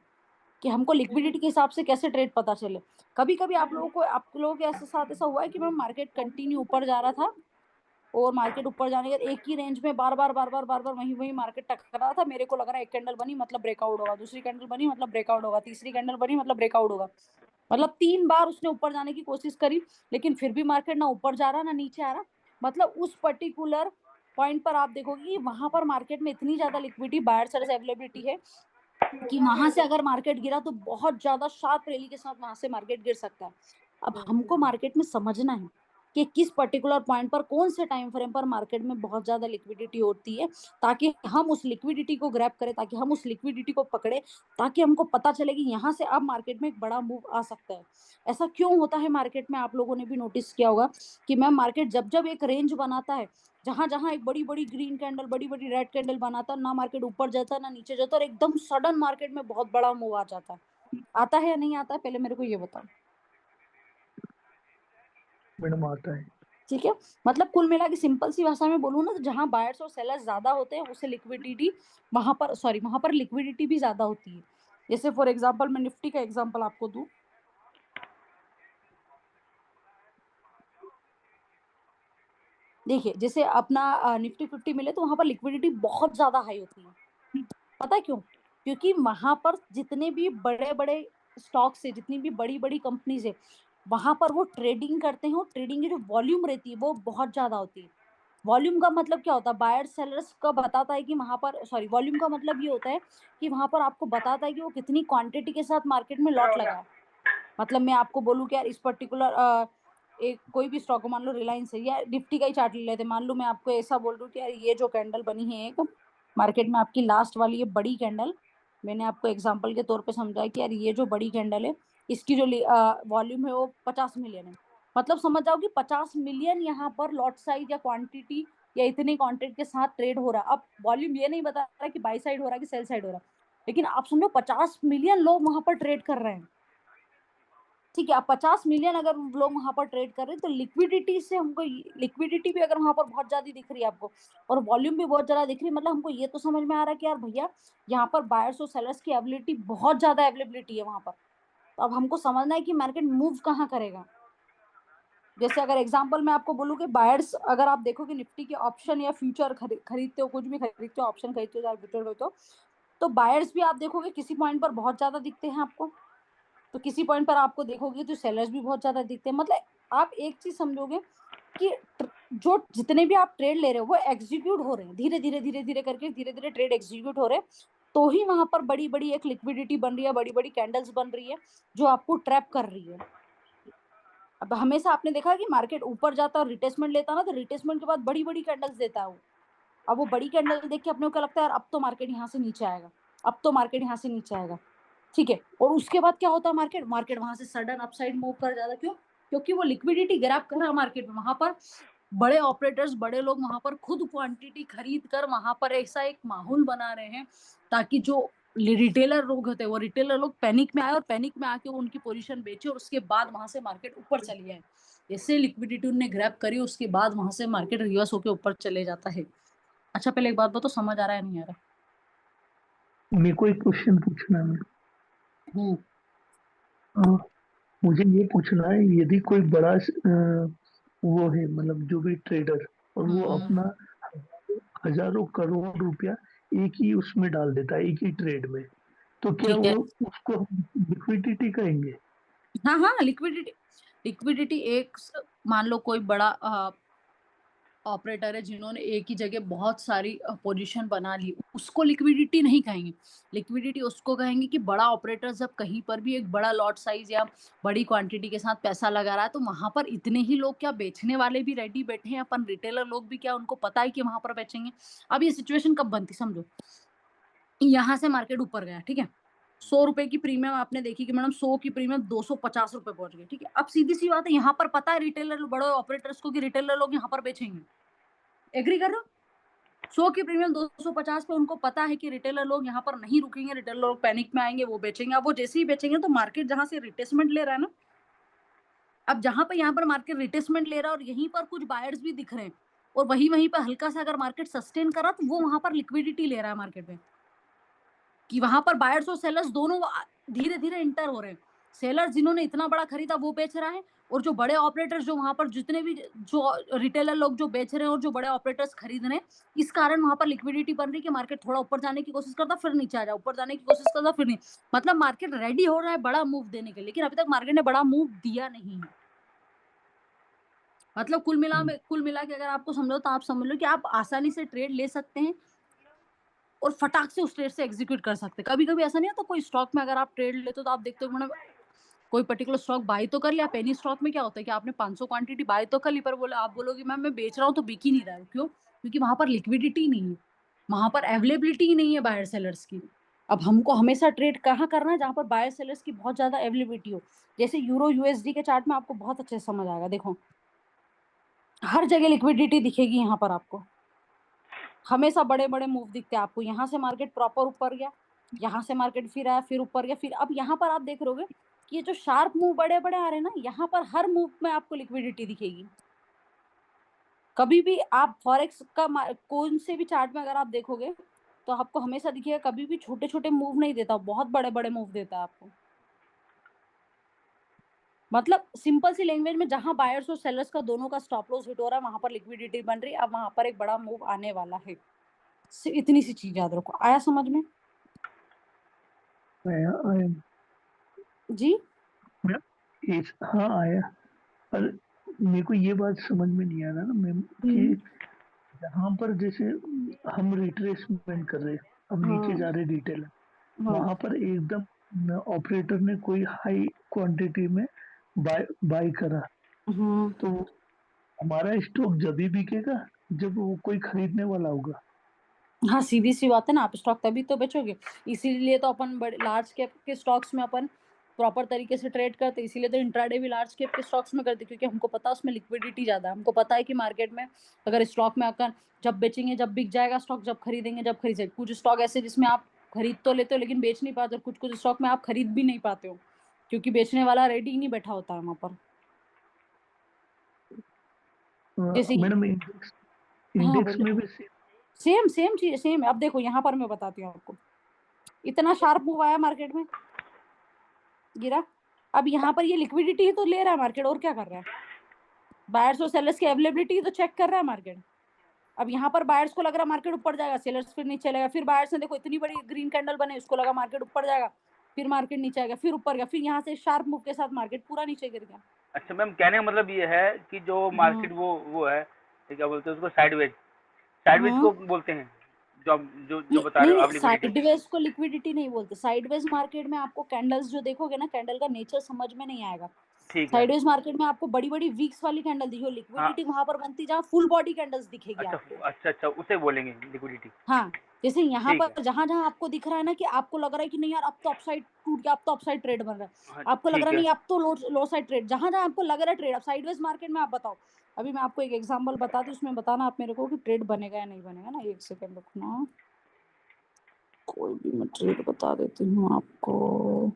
कि हमको लिक्विडिटी के हिसाब से कैसे ट्रेड पता चले। कभी कभी आप लोगों के ऐसे साथ ऐसा हुआ है कि मैम मार्केट कंटिन्यू ऊपर जा रहा था, और मार्केट ऊपर जाने के बाद एक ही रेंज में बार बार वही वही मार्केट टकरा था, मेरे को लग रहा है एक कैंडल बनी मतलब ब्रेकआउट होगा, दूसरी कैंडल बनी मतलब ब्रेकआउट होगा, तीसरी कैंडल बनी मतलब ब्रेकआउट होगा। मतलब 3 बार उसने ऊपर जाने की कोशिश करी, लेकिन फिर भी मार्केट ना ऊपर जा रहा ना नीचे आ रहा। मतलब उस पर्टिकुलर पॉइंट पर आप देखोगे कि वहां पर मार्केट में इतनी ज्यादा लिक्विडिटी, बायर सेलर्स अवेलेबिलिटी है कि वहां से अगर मार्केट गिरा तो बहुत ज्यादा शार्प रैली के साथ वहां से मार्केट गिर सकता है। अब हमको मार्केट में समझना है कि किस पर्टिकुलर पॉइंट पर, कौन से टाइम फ्रेम पर मार्केट में बहुत ज्यादा लिक्विडिटी होती है, ताकि हम उस लिक्विडिटी को ग्रैब करें, ताकि हम उस लिक्विडिटी को पकड़े, ताकि हमको पता चले कि यहाँ से अब मार्केट में एक बड़ा मूव आ सकता है। ऐसा क्यों होता है मार्केट में, आप लोगों ने भी नोटिस किया होगा कि मैम मार्केट जब जब एक रेंज बनाता है, जहां जहां एक बड़ी बड़ी ग्रीन कैंडल, बड़ी बड़ी रेड कैंडल बनाता है, ना मार्केट ऊपर जाता है ना नीचे जाता है, और एकदम सडन मार्केट में बहुत बड़ा मूव आ जाता है। आता है या नहीं आता है, पहले मेरे को ये बताओ। मैडम आता है। ठीक है, मतलब कुल मिला के सिंपल सी भाषा में बोलूँ ना, तो जहां बायर्स और सेलर्स ज्यादा होते हैं उसे लिक्विडिटी वहां पर लिक्विडिटी भी ज्यादा होती है। जैसे फॉर एग्जांपल मैं निफ्टी का एग्जांपल आपको दूं, देखिए जैसे अपना निफ्टी 50 मिले तो वहां पर लिक्विडिटी बहुत ज्यादा हाई होती है। पता है क्यों? क्योंकि वहां पर जितने भी बड़े बड़े स्टॉक्स है, जितनी भी बड़ी बड़ी कंपनीज है, वहां पर वो ट्रेडिंग करते हैं, ट्रेडिंग की जो वॉल्यूम रहती है वो बहुत ज्यादा होती है। वॉल्यूम का मतलब क्या होता है, बायर सेलर्स का बताता है कि वहां पर, वॉल्यूम का मतलब ये होता है कि वहां पर आपको बताता है कि वो कितनी क्वांटिटी के साथ मार्केट में लॉट लगा है। मतलब मैं आपको बोलूं कि यार इस पर्टिकुलर एक कोई भी स्टॉक, मान लो रिलायंस है, या निफ्टी का ही चार्ट ले लेते, मान लो मैं आपको ऐसा बोल रही हूँ कि यार ये जो कैंडल बनी है एक मार्केट में, आपकी लास्ट वाली ये बड़ी कैंडल, मैंने आपको एग्जांपल के तौर पे समझाया कि यार ये जो बड़ी कैंडल है, इसकी जो वॉल्यूम है वो 50 मिलियन है। मतलब समझ जाओ कि 50 मिलियन यहाँ पर लॉट साइज या क्वांटिटी या इतनी क्वांटिटी के साथ ट्रेड हो रहा है। अब वॉल्यूम ये नहीं बता रहा कि बाई साइड हो रहा है कि सेल साइड हो रहा है, लेकिन आप समझो 50 मिलियन लोग वहां पर ट्रेड कर रहे हैं। ठीक है, आप 50 मिलियन अगर लोग वहां पर ट्रेड कर रहे हैं, तो लिक्विडिटी से हमको, लिक्विडिटी भी अगर वहां पर बहुत ज्यादा दिख रही है आपको, और वॉल्यूम भी बहुत ज्यादा दिख रही है, मतलब हमको ये तो समझ में आ रहा है कि यार भैया यहाँ पर बायर्स और सेलर्स की अवेलेबिलिटी, बहुत ज्यादा अवेलेबिलिटी है वहां पर। तो अब हमको समझना है कि मार्केट मूव कहाँ करेगा। जैसे अगर एग्जांपल मैं आपको बोलूं कि बायर्स, अगर आप देखोगे निफ्टी के ऑप्शन या फ्यूचर खरीदते हो, कुछ भी खरीदते हो, ऑप्शन खरीदते हो या फ्यूचर खरीदते हो, तो बायर्स भी आप देखोगे किसी पॉइंट पर बहुत ज्यादा दिखते हैं आपको, तो किसी पॉइंट पर आपको देखोगे तो सेलर्स भी बहुत ज्यादा दिखते हैं। मतलब आप एक चीज समझोगे कि जो जितने भी आप ट्रेड ले रहे हो वो एग्जीक्यूट हो रहे हैं, धीरे धीरे धीरे धीरे करके धीरे धीरे ट्रेड एग्जीक्यूट हो रहे हैं, तो ही वहां पर बड़ी बड़ी एक लिक्विडिटी बन रही है, बड़ी बड़ी कैंडल्स बन रही है जो आपको ट्रैप कर रही है। अब हमेशा आपने देखा कि मार्केट ऊपर जाता है और रिटेसमेंट लेता है ना, तो रिटेसमेंट के बाद बड़ी बड़ी कैंडल्स देता है वो। अब वो बड़ी कैंडल देख के अपने को क्या लगता है, यार अब तो मार्केट यहाँ से नीचे आएगा, अब तो मार्केट यहाँ से नीचे आएगा। ठीक है, और उसके बाद क्या होता है, मार्केट वहां से सडन अपसाइड मूव कर जाता है। क्यों? क्योंकि वो लिक्विडिटी ग्रैब कर रहा है मार्केट में, वहां पर बड़े ऑपरेटर्स, बड़े लोग वहां पर खुद क्वांटिटी खरीद कर वहां पर ऐसा एक माहौल बना रहे हैं, ताकि जो रिटेलर लोग होते हैं वो रिटेलर लोग पैनिक में आए, और पैनिक में आके उनकी पोजीशन बेचे, और उसके बाद वहां से मार्केट ऊपर चली जाए। जैसे लिक्विडिटी उन्होंने ग्रैब करी, उसके बाद वहां से मार्केट रिवर्स होकर ऊपर चले जाता है। अच्छा पहले एक बात बताओ, समझ आ रहा है नहीं आ रहा? मेरे को एक क्वेश्चन पूछना है। मुझे ये पूछना है, यदि कोई बड़ा वो है, मतलब जो भी ट्रेडर, और वो अपना हजारों करोड़ रुपया एक ही उसमें डाल देता है, एक ही ट्रेड में, तो क्या ठीक है, वो उसको लिक्विडिटी कहेंगे? हाँ हाँ, लिक्विडिटी एक, मान लो कोई बड़ा ऑपरेटर है जिन्होंने एक ही जगह बहुत सारी पोजीशन बना ली, उसको लिक्विडिटी नहीं कहेंगे। लिक्विडिटी उसको कहेंगे कि बड़ा ऑपरेटर जब कहीं पर भी एक बड़ा लॉट साइज या बड़ी क्वांटिटी के साथ पैसा लगा रहा है, तो वहां पर इतने ही लोग, क्या बेचने वाले भी रेडी बैठे हैं, अपन रिटेलर लोग भी, क्या उनको पता है कि वहां पर बेचेंगे। अब ये सिचुएशन कब बनती, समझो, यहाँ से मार्केट ऊपर गया, ठीक है, 100 रुपए की प्रीमियम आपने देखी कि मैडम 100 की प्रीमियम 250 रुपए पहुंच गई। ठीक है, अब सीधी सी बात है, यहाँ पर पता है रिटेलर, बड़े ऑपरेटर्स को कि रिटेलर लोग यहाँ पर बेचेंगे। एग्री कर रहे हो? 100 की प्रीमियम 250 पे, उनको पता है कि रिटेलर लोग यहाँ पर नहीं रुकेंगे, रिटेलर लोग पैनिक में आएंगे, वो बेचेंगे। अब वो जैसे ही बेचेंगे तो मार्केट जहां से रिटेसमेंट ले रहा है ना, अब जहां पर यहाँ पर मार्केट रिटेसमेंट ले रहा है और यहीं पर कुछ बायर्स भी दिख रहे हैं, और वहीं पर हल्का सा अगर मार्केट सस्टेन कर रहा, तो वो वहां पर लिक्विडिटी ले रहा है मार्केट में, कि वहां पर बायर्स और सेलर्स दोनों धीरे धीरे इंटर हो रहे हैं। सेलर्स जिन्होंने इतना बड़ा खरीदा वो बेच रहा है, और जो बड़े ऑपरेटर्स, जो वहां पर जितने भी जो रिटेलर लोग जो बेच रहे हैं और जो बड़े ऑपरेटर्स खरीद रहे हैं, इस कारण वहां पर लिक्विडिटी बन रही है कि मार्केट थोड़ा ऊपर जाने की कोशिश करता, फिर नीचे आ जाए, ऊपर जाने की कोशिश करता, फिर नहीं। मतलब मार्केट रेडी हो रहा है बड़ा मूव देने के लिए, लेकिन अभी तक मार्केट ने बड़ा मूव दिया नहीं है। मतलब कुल मिला के अगर आपको समझो तो आप समझ लो कि आप आसानी से ट्रेड ले सकते हैं और फटाक से उस ट्रेड से एग्जीक्यूट कर सकते हैं। कभी-कभी ऐसा नहीं होता कोई स्टॉक में अगर आप ट्रेड लेते हो तो आप देखते हो मतलब कोई पर्टिकुलर स्टॉक बाय तो कर लिया, पेनी स्टॉक में क्या होता है कि आपने 500 क्वांटिटी बाय तो कर ली, पर बोले आप बोलोगे मैम मैं बेच रहा हूँ तो बिक ही नहीं रहा है। क्यों? क्योंकि वहां पर लिक्विडिटी नहीं है, वहां पर अवेलेबिलिटी ही नहीं है बायर सेलर्स की। अब हमको हमेशा ट्रेड कहाँ करना है? जहां पर बायर सेलर्स की बहुत ज्यादा अवेलेबिलिटी हो। जैसे यूरो यूएसडी के चार्ट में आपको बहुत अच्छे से समझ आएगा। देखो हर जगह लिक्विडिटी दिखेगी यहाँ पर आपको, हमेशा बड़े बड़े मूव दिखते हैं आपको। यहाँ से मार्केट प्रॉपर ऊपर गया, यहाँ से मार्केट फिर आया, फिर ऊपर गया, फिर अब यहाँ पर आप देख रहोगे कि ये जो शार्प मूव बड़े बड़े आ रहे हैं ना, यहाँ पर हर मूव में आपको लिक्विडिटी दिखेगी। कभी भी आप फॉरेक्स का कौन से भी चार्ट में अगर आप देखोगे तो आपको हमेशा दिखेगा, कभी भी छोटे छोटे मूव नहीं देता, बहुत बड़े बड़े मूव देता है आपको। मतलब सिंपल सी लैंग्वेज में जहां बायर्स और सेलर्स का दोनों का स्टॉप लॉस हिट हो रहा है वहां पर लिक्विडिटी बन रही है। अब वहां पर एक बड़ा मूव आने वाला है। इतनी सी चीज याद रखो। आया समझ में? आया जी हाँ आया। पर मेरे को ये बात समझ में नहीं आ रहा ना मैम कि जहाँ पर जैसे हम रिट्रेसमेंट कर रहे हैं, अब नीचे जा रहे रिटेल, वहां पर एकदम ऑपरेटर ने कोई हाई क्वांटिटी में बाय करा, तो हमारा स्टॉक जब भी बिकेगा जब वो कोई खरीदने वाला होगा। हाँ सीधी सी बात है ना, आप स्टॉक तभी तो बेचोगे। इसीलिए तो अपन बड़े लार्ज कैप के स्टॉक्स में अपन प्रॉपर तरीके से ट्रेड करते, इसीलिए तो इंट्राडे भी लार्ज कैप के स्टॉक्स में करते, क्योंकि हमको पता है उसमें लिक्विडिटी ज्यादा है। हमको पता है कि मार्केट में अगर स्टॉक में आकर जब बेचेंगे जब बिक जाएगा स्टॉक, जब खरीदेंगे जब खरीद जाएगा। कुछ स्टॉक ऐसे जिसमें आप खरीद तो लेते हो लेकिन बेच नहीं पाते, और कुछ कुछ स्टॉक में आप खरीद भी नहीं पाते हो क्योंकि बेचने वाला रेडी ही नहीं बैठा होता है वहां पर। जैसे मैडम हाँ इंडेक्स में बोलिए। भी सेम चीज सेम। अब देखो यहाँ पर मैं बताती हूँ आपको, इतना शार्प मूव आया मार्केट में, गिरा। अब यहाँ पर ये लिक्विडिटी ही तो ले रहा है मार्केट, और क्या कर रहा है? बायर्स और सेलर्स की अवेलेबिलिटी तो चेक कर रहा है मार्केट। अब यहाँ पर बायर्स को लग रहा है मार्केट ऊपर जाएगा, सेलर्स फिर नीचे चलेगा, फिर बायर्स ने देखो इतनी बड़ी ग्रीन कैंडल बने, उसको लगा मार्केट ऊपर जाएगा, फिर मार्केट नीचे आएगा, फिर ऊपर गया, फिर यहाँ से शार्प मूव के साथ मार्केट पूरा नीचे गिर गया। अच्छा मैम, कहने का मतलब ये है कि जो मार्केट वो है, क्या बोलते हैं उसको, साइडवेज को बोलते हैं, जो जो बता रहे हो आप, लिक्विडिटी। साइडवेज को लिक्विडिटी नहीं बोलते। साइडवेज मार्केट में आपको कैंडल्स जो देखोगे ना, कैंडल का नेचर समझ में नहीं आएगा। ठीक है। साइडवेज मार्केट में आपको बड़ी बड़ी वीक्स वाली कैंडल दिखेगी, लिक्विडिटी वहां पर बनती जहाँ फुल बॉडी कैंडल्स दिखेगी आपको। अच्छा उसे बोलेंगे लिक्विडिटी। हाँ, जैसे यहाँ ठीक पर जहां जहां आपको दिख रहा है ना कि आपको लग रहा है कि नहीं यार अब तो अपसाइड टूट गया, अब तो अपसाइड ट्रेड बन रहा है, हाँ, आपको लग ठीक रहा है। नहीं अब तो लो साइड ट्रेड, जहां जहां आपको लग रहा है ट्रेड, अब साइडवेज मार्केट में आप बताओ। अभी मैं आपको एक एग्जांपल बताती हूँ, उसमें बताना आप मेरे को कि ट्रेड बनेगा या नहीं बनेगा ना। एक सेकंड रुकना, कोई भी मैं ट्रेड बता देती हूँ आपको।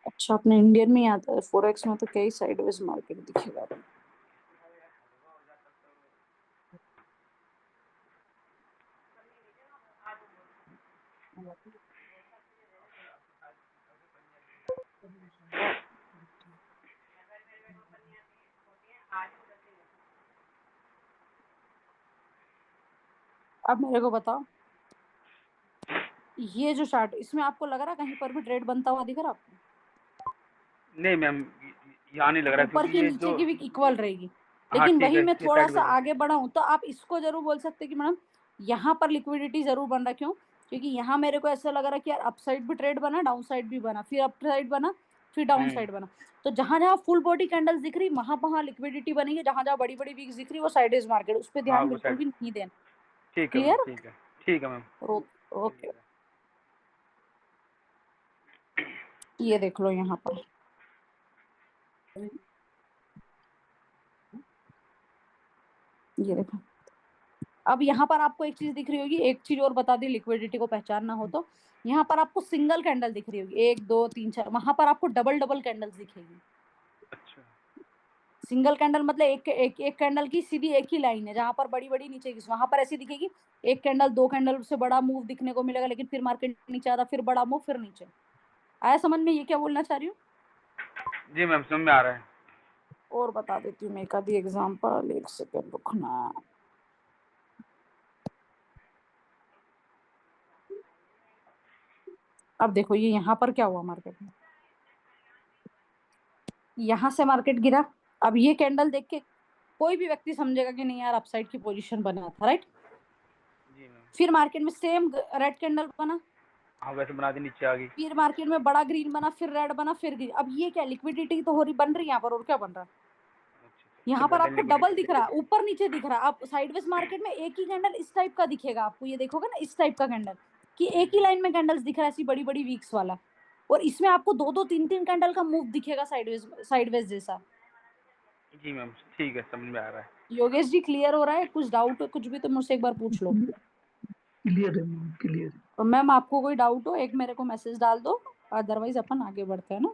अच्छा अपने इंडियन में आता है, फोरेक्स में तो कई साइडवेज मार्केट दिखेगा। अब मेरे को बताओ, ये जो चार्ट इसमें आपको लग रहा है कहीं पर भी ट्रेड बनता हुआ दिख रहा आपको? नहीं मैम, यहाँ नहीं लग रहा, ऊपर क्योंकि की ये नीचे जो, की भी इक्वल रहेगी। हाँ लेकिन ठीक वही है, मैं ये थोड़ा सा साइडवेज है। आगे बढ़ाऊं तो आप इसको जरूर बोल सकते हैं कि मैडम यहाँ पर लिक्विडिटी जरूर बन रहा। क्यों? क्योंकि यहाँ मेरे को ऐसा लग रहा है कि यार अपसाइड भी ट्रेड बना, डाउन साइड भी बना, फिर अप साइड बना, फिर डाउन साइड बना। तो जहां जहां फुल बॉडी कैंडल्स दिख रही वहां वहां लिक्विडिटी बनेगी, जहां जहां बड़ी बड़ी वीक्स दिख रही वो साइडवेज मार्केट, उस पर हाँ ध्यान वो बिल्कुल साइड, भी नहीं देना। ठीक है मैम, क्लियर? ठीक है मैम। ओके, ये देख लो यहाँ पर, ये देखो। अब यहाँ पर आपको एक चीज दिख रही होगी, एक चीज और बता दी लिक्विडिटी को पहचानना हो तो, यहाँ पर आपको सिंगल कैंडल दिख रही होगी, 1 2 3 4, वहां पर आपको डबल डबल कैंडल्स दिखेगी। अच्छा, सिंगल कैंडल मतलब एक कैंडल की सीधी एक ही लाइन है, जहां पर बड़ी बड़ी नीचे की, वहां पर ऐसी दिखेगी। एक कैंडल 2 कैंडल से बड़ा मूव दिखने को मिलेगा, लेकिन फिर मार्केट नीचे आता, फिर बड़ा मूव, फिर नीचे। आया समझ में ये क्या बोलना चाह रही हूँ? जी मैम समझ में आ रहा है। और बता देती हूँ मैं एक आधी एग्जांपल, एक सेकंड रुकना। अब देखो ये यहाँ पर क्या हुआ मार्केट में, यहाँ से मार्केट गिरा। अब ये कैंडल देख के कोई भी व्यक्ति समझेगा कि नहीं यार अपसाइड की पोजीशन बना था, राइट। जी मैम। फिर मार्केट में सेम रेड कैंडल बना, हाँ वैसे बना दी, नीचे आ गई। फिर मार्केट में बड़ा ग्रीन बना, फिर रेड बना, फिर ग्रीन। अब ये क्या लिक्विडिटी तो हो रही बन रही यहाँ पर, और क्या बन रहा है यहाँ पर आपको डबल दिख रहा है, ऊपर नीचे दिख रहा है। आप साइडवेज मार्केट में एक ही कैंडल इस टाइप का दिखेगा आपको, ये देखोगे ना इस टाइप का कैंडल कि एक ही लाइन में कैंडल्स दिख रहा है ऐसी बड़ी बड़ी वीक्स वाला, और इसमें आपको दो दो तीन तीन कैंडल का मूव दिखेगा साइडवेज जैसा। जी मैम ठीक है, समझ में आ रहा है। योगेश जी क्लियर हो रहा है? कुछ डाउट हो कुछ भी तो मुझसे एक बार पूछ लो। क्लियर है मैम, क्लियर है। और मैम आपको कोई डाउट हो एक मेरे को मैसेज डाल दो, अदरवाइज अपन आगे बढ़ते हैं ना।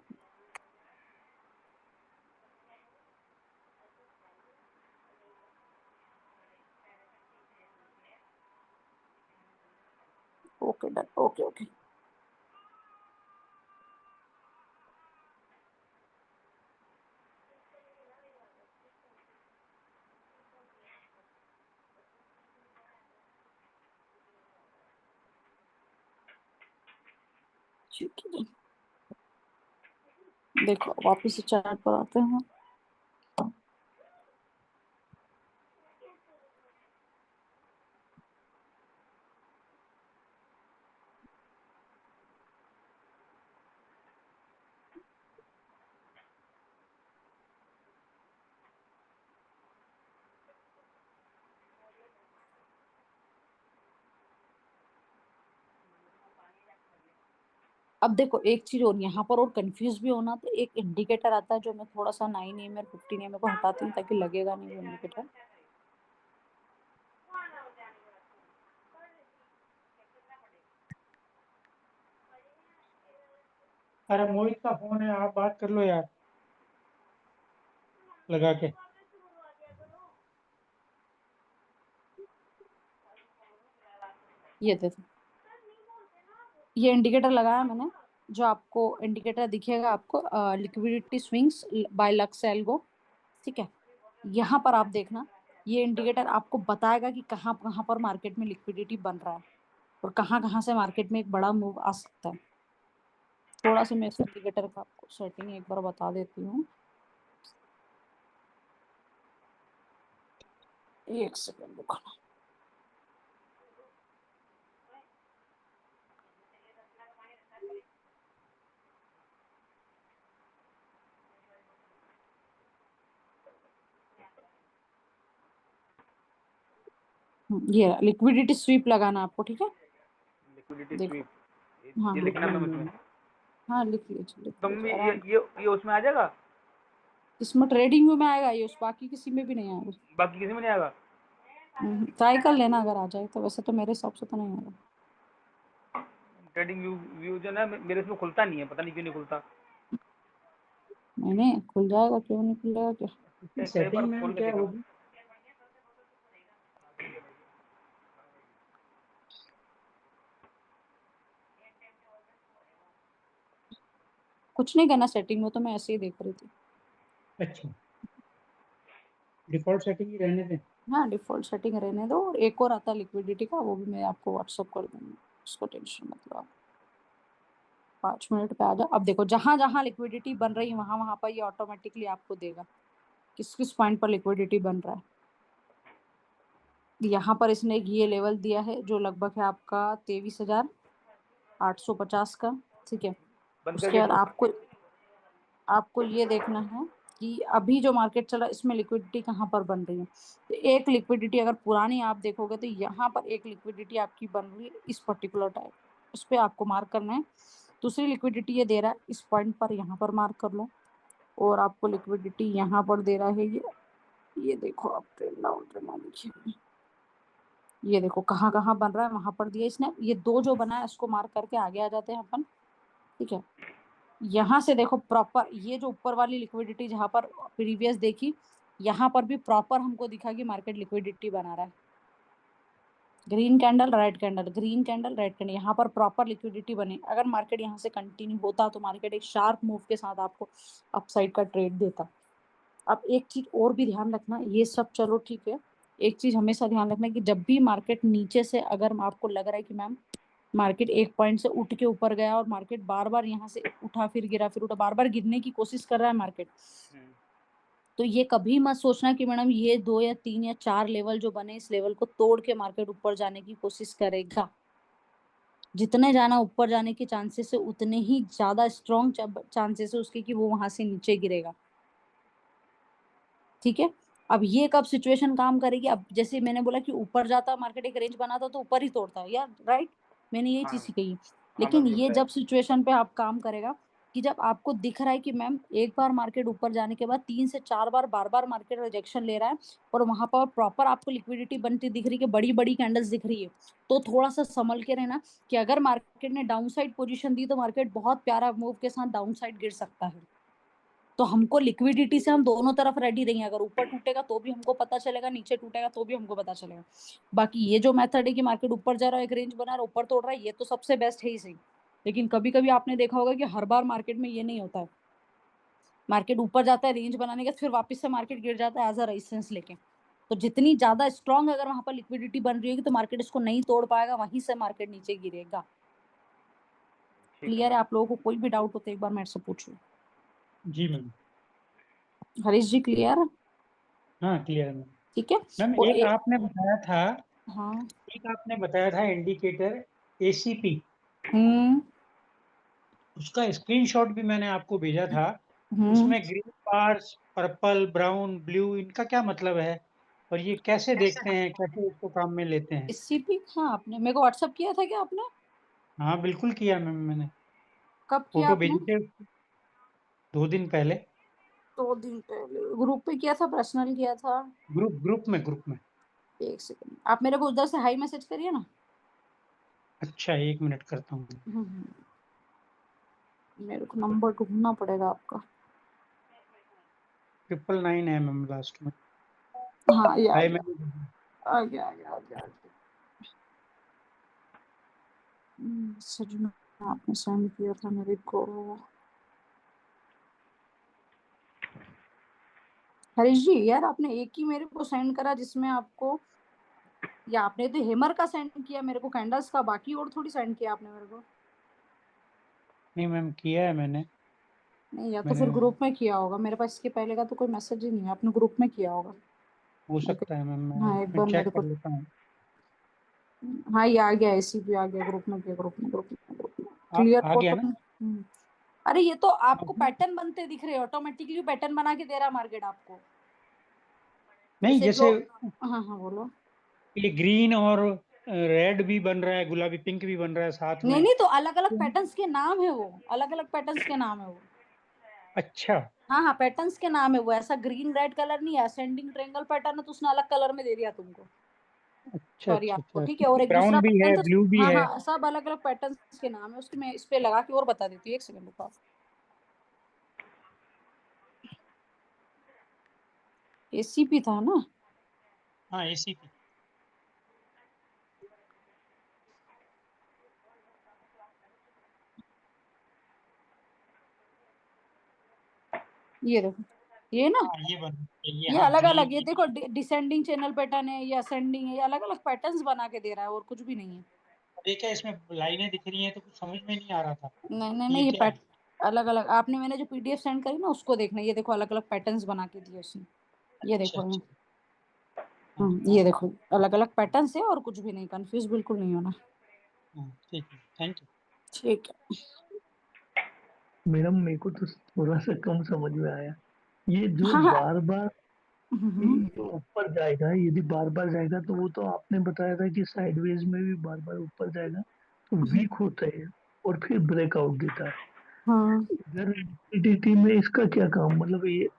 Okay done, okay okay. ठीक है, देखो वापिस से चार्ट पर आते हैं। अब देखो एक चीज और यहाँ पर और कंफ्यूज भी होना, तो एक इंडिकेटर आता है जो मैं थोड़ा सा 9 AM और 15 AM को हटाती हूँ ताकि लगेगा नहीं वो इंडिकेटर। अरे मोहित का फोन है, आप बात कर लो यार लगा के। ये देखो ये इंडिकेटर लगाया मैंने, जो आपको इंडिकेटर दिखेगा आपको liquidity swings by Lux Algo, ठीक है। यहाँ पर आप देखना ये इंडिकेटर आपको बताएगा कि कहाँ कहाँ पर मार्केट में लिक्विडिटी बन रहा है और कहाँ कहाँ से मार्केट में एक बड़ा मूव आ सकता है। थोड़ा सा मैं इस इंडिकेटर का आपको सेटिंग एक बार बता देती हूँ, एक सेकंड रुकना। ये लिक्विडिटी स्वीप लगाना आपको, ठीक है। लिक्विडिटी देखो स्वीप, हाँ ये लिखना मैम इसमें। हाँ लिख लीजिए तो मम्मी आराम। ये उसमें आ जाएगा, इसमें ट्रेडिंग व्यू में आएगा ये, उस बाकी किसी में भी नहीं आएगा। बाकी किसी में नहीं आएगा। ट्राई कर लेना अगर आ जाए तो, वैसे तो मेरे हिसाब से तो नहीं आएगा। ट्रेडिंग व्यू व्यू जो ना मेरे इसमें खुलता नहीं है, पता नहीं क्यों नहीं खुलता। नहीं खुल जाएगा, क्यों नहीं खुल जाएगा क्या। कई बार सेटिंग में खोल के क्या देखा। होगी? कुछ नहीं करना सेटिंग में, तो मैं ऐसे ही देख रही थी। अच्छा, डिफॉल्ट सेटिंग ही रहने दें। हाँ डिफॉल्ट सेटिंग रहने दो, और एक और आता है लिक्विडिटी का, वो भी मैं आपको व्हाट्सअप कर दूंगी, उसको टेंशन मत लो आप। 5 मिनट पे आ जाओ। अब देखो जहां जहां लिक्विडिटी बन रही है वहां वहां पर ये ऑटोमेटिकली आपको देगा किस किस पॉइंट पर लिक्विडिटी बन रहा है। यहाँ पर इसने एक ये लेवल दिया है जो लगभग है आपका 23,850 का, ठीक है। बंद उसके करके बाद दो। आपको आपको ये देखना है कि अभी जो मार्केट चल रहा है इसमें लिक्विडिटी कहाँ पर बन रही है। तो एक लिक्विडिटी अगर पुरानी आप देखोगे तो यहाँ पर एक लिक्विडिटी आपकी बन रही है इस पर्टिकुलर टाइप, उस पर आपको मार्क करना है। दूसरी लिक्विडिटी ये दे रहा है इस पॉइंट पर, यहाँ पर मार्क कर लो। और आपको लिक्विडिटी यहाँ पर दे रहा है ये देखो आप ट्रेंड डाउन ट्रेंड मान लीजिए, ये देखो कहाँ कहाँ बन रहा है वहां पर दिया इसने। ये दो जो बना है इसको मार्क करके आगे आ जाते हैं अपन, ठीक है। यहाँ से देखो प्रॉपर ये जो ऊपर वाली लिक्विडिटी जहां पर प्रीवियस देखी, यहाँ पर भी प्रॉपर हमको दिखा कि मार्केट लिक्विडिटी बना रहा है। Green candle red candle, green candle red candle, यहाँ पर प्रॉपर लिक्विडिटी बनी। अगर मार्केट यहाँ से कंटिन्यू होता तो मार्केट एक शार्प मूव के साथ आपको अपसाइड का ट्रेड देता। अब एक चीज और भी ध्यान रखना, ये सब चलो ठीक है, एक चीज हमेशा ध्यान रखना कि जब भी मार्केट नीचे से अगर आपको लग रहा है कि मैम मार्केट एक पॉइंट से उठ के ऊपर गया और मार्केट बार बार यहाँ से उठा फिर गिरा फिर उठा, बार बार गिरने की कोशिश कर रहा है मार्केट, तो ये कभी मत सोचना कि मैडम ये 2 या 3 या 4 लेवल जो बने इस लेवल को तोड़ के मार्केट ऊपर जाने की कोशिश करेगा। जितने जाना ऊपर जाने के चांसेस है उतने ही ज्यादा स्ट्रॉन्ग चांसेस है उसके कि वो वहां से नीचे गिरेगा। ठीक है, अब ये कब सिचुएशन काम करेगी, अब जैसे मैंने बोला कि ऊपर जाता मार्केट एक रेंज बनाता तो ऊपर ही तोड़ता है यार, राइट, मैंने यही चीज कही। लेकिन ये जब सिचुएशन पे आप काम करेगा कि जब आपको दिख रहा है कि मैम एक बार मार्केट ऊपर जाने के बाद 3 से 4 बार मार्केट रिजेक्शन ले रहा है और वहां पर प्रॉपर आपको लिक्विडिटी बनती दिख रही है, बड़ी बड़ी कैंडल्स दिख रही है, तो थोड़ा सा संभल के रहना कि अगर मार्केट ने डाउन साइड पोजिशन दी तो मार्केट बहुत प्यारा मूव के साथ डाउन साइड गिर सकता है। तो हमको लिक्विडिटी से हम दोनों तरफ रेडी रहेंगे, अगर ऊपर टूटेगा तो भी हमको पता चलेगा, नीचे टूटेगा तो भी हमको पता चलेगा। बाकी ये जो मेथड है कि मार्केट ऊपर जा रहा है एक रेंज बना रहा है ऊपर तोड़ रहा है, ये तो सबसे बेस्ट है ही सही। लेकिन कभी कभी आपने देखा होगा कि हर बार मार्केट में ये नहीं होता है, मार्केट ऊपर जाता है रेंज बनाने के फिर वापस से मार्केट गिर जाता है एज अ रेजिस्टेंस लेके। तो जितनी ज्यादा स्ट्रॉन्ग अगर वहां पर लिक्विडिटी बन रही होगी तो मार्केट इसको नहीं तोड़ पाएगा, वहीं से मार्केट नीचे गिरेगा। क्लियर है? आप लोगों को कोई भी डाउट हो तो एक बार मेरे से पूछो। जी मैम। हरीश जी क्लियर? हाँ क्लियर है मैम। ठीक है। मैम और एक आपने बताया था, हाँ एक आपने बताया था इंडिकेटर ACP, उसका स्क्रीनशॉट भी मैंने आपको भेजा था। उसमें green bars, purple, brown, blue, इनका क्या मतलब है और ये कैसे देखते हैं, कैसे इसको काम में लेते हैं? सीपी हाँ, आपने मेरे को व्हाट्सअप किया था क्या आपने? हाँ बिल्कुल किया मैम, मैंने कब किया फोटो आपने? भेजी थे 2 दिन पहले। 2 दिन पहले ग्रुप पे किया था, पर्सनल किया था? ग्रुप में। एक सेकंड, आप मेरे को उधर से हाई मैसेज करिए ना। अच्छा 1 मिनट करता हूँ। मेरे को नंबर ढूंढना पड़ेगा आपका। 999 है मैम लास्ट में। हाँ ये आ हाय गया मैम। आ गया आ गया आ गया। सजना आपने सेंड किया था मेरे को। हरीश जी यार आपने एक ही मेरे को सेंड करा जिसमें आपको, या आपने तो हेमर का सेंड किया मेरे को कैंडल्स का, बाकी और थोड़ी सेंड किया आपने मेरे को। नहीं मैम किया है मैंने। नहीं, या तो फिर ग्रुप में किया होगा, मेरे पास इसके पहले का तो कोई मैसेज ही नहीं है, आपने ग्रुप में किया होगा। हो सकता है मैम, हाँ एक मैं बार चेक मेरे को, कर लेता हूँ। हाँ ये आ गया, ऐसी भी आ गया, ग्रुप में किया, ग्रुप में आ क्लियर आ गया फोटो। ना? अरे ये तो आपको पैटर्न बनते दिख रहे हैं, ऑटोमेटिकली पैटर्न बना के दे रहा है मार्केट आपको। नहीं जैसे जैसे हाँ हाँ बोलो। ये ग्रीन और रेड भी बन रहा है, गुलाबी पिंक भी बन रहा है साथ नहीं में। नहीं, तो अलग अलग पैटर्न्स के नाम है वो, अलग अलग पैटर्न्स के नाम है वो। अच्छा हाँ हाँ पैटर्न्स के नाम है वो, ऐसा ग्रीन रेड कलर नहीं है, असेंडिंग ट्रायंगल पैटर्न है तो उसने अलग कलर में दे दिया तुमको, अच्छा सॉरी अच्छा आपको, अच्छा, ठीक है। और एक दूसरा ब्राउन भी पैटर्न है, तो ब्लू भी हाँ है। हाँ सब अलग अलग पैटर्न्स के नाम है उसके, मैं इस पे लगा के और बता देती हूँ, एक सेकंड रुको। एसीपी था ना? हाँ ACP। ये देखो, ये ना, हाँ ये ये हाँ अलग अलग, ये ग्रीन। देखो डिसेंडिंग चैनल पैटर्न है, ये असेंडिंग है, ये अलग अलग पैटर्न्स बना के दे रहा है और कुछ भी नहीं है। देखा इसमें लाइनें दिख रही हैं तो कुछ समझ में नहीं आ रहा था नहीं नहीं ये नहीं, ये क्या है। अलग अलग, आपने मैंने जो पीडीएफ सेंड करी ना उसको देखना, ये देखो अलग अलग पैटर्न्स बना के दिए उसने, ये अच्छा देखो अच्छा। हाँ ये देखो अलग अलग पैटर्न्स है और कुछ भी नहीं, कंफ्यूज बिल्कुल नहीं होना। हाँ ठीक है, थैंक यू। ठीक है। मैडम मेरे को तो थोड़ा सा कम समझ में आया, ये जो हाँ हाँ बार बार ये ऊपर जाएगा, यदि बार बार जाएगा तो वो तो आपने बताया था कि साइडवेज में भी बार बार ऊपर जाएगा तो वीक होता है और फिर ब्रेकआउट देता है। हाँ इधर लिक्विडिटी में इसका क्या काम, मतलब ये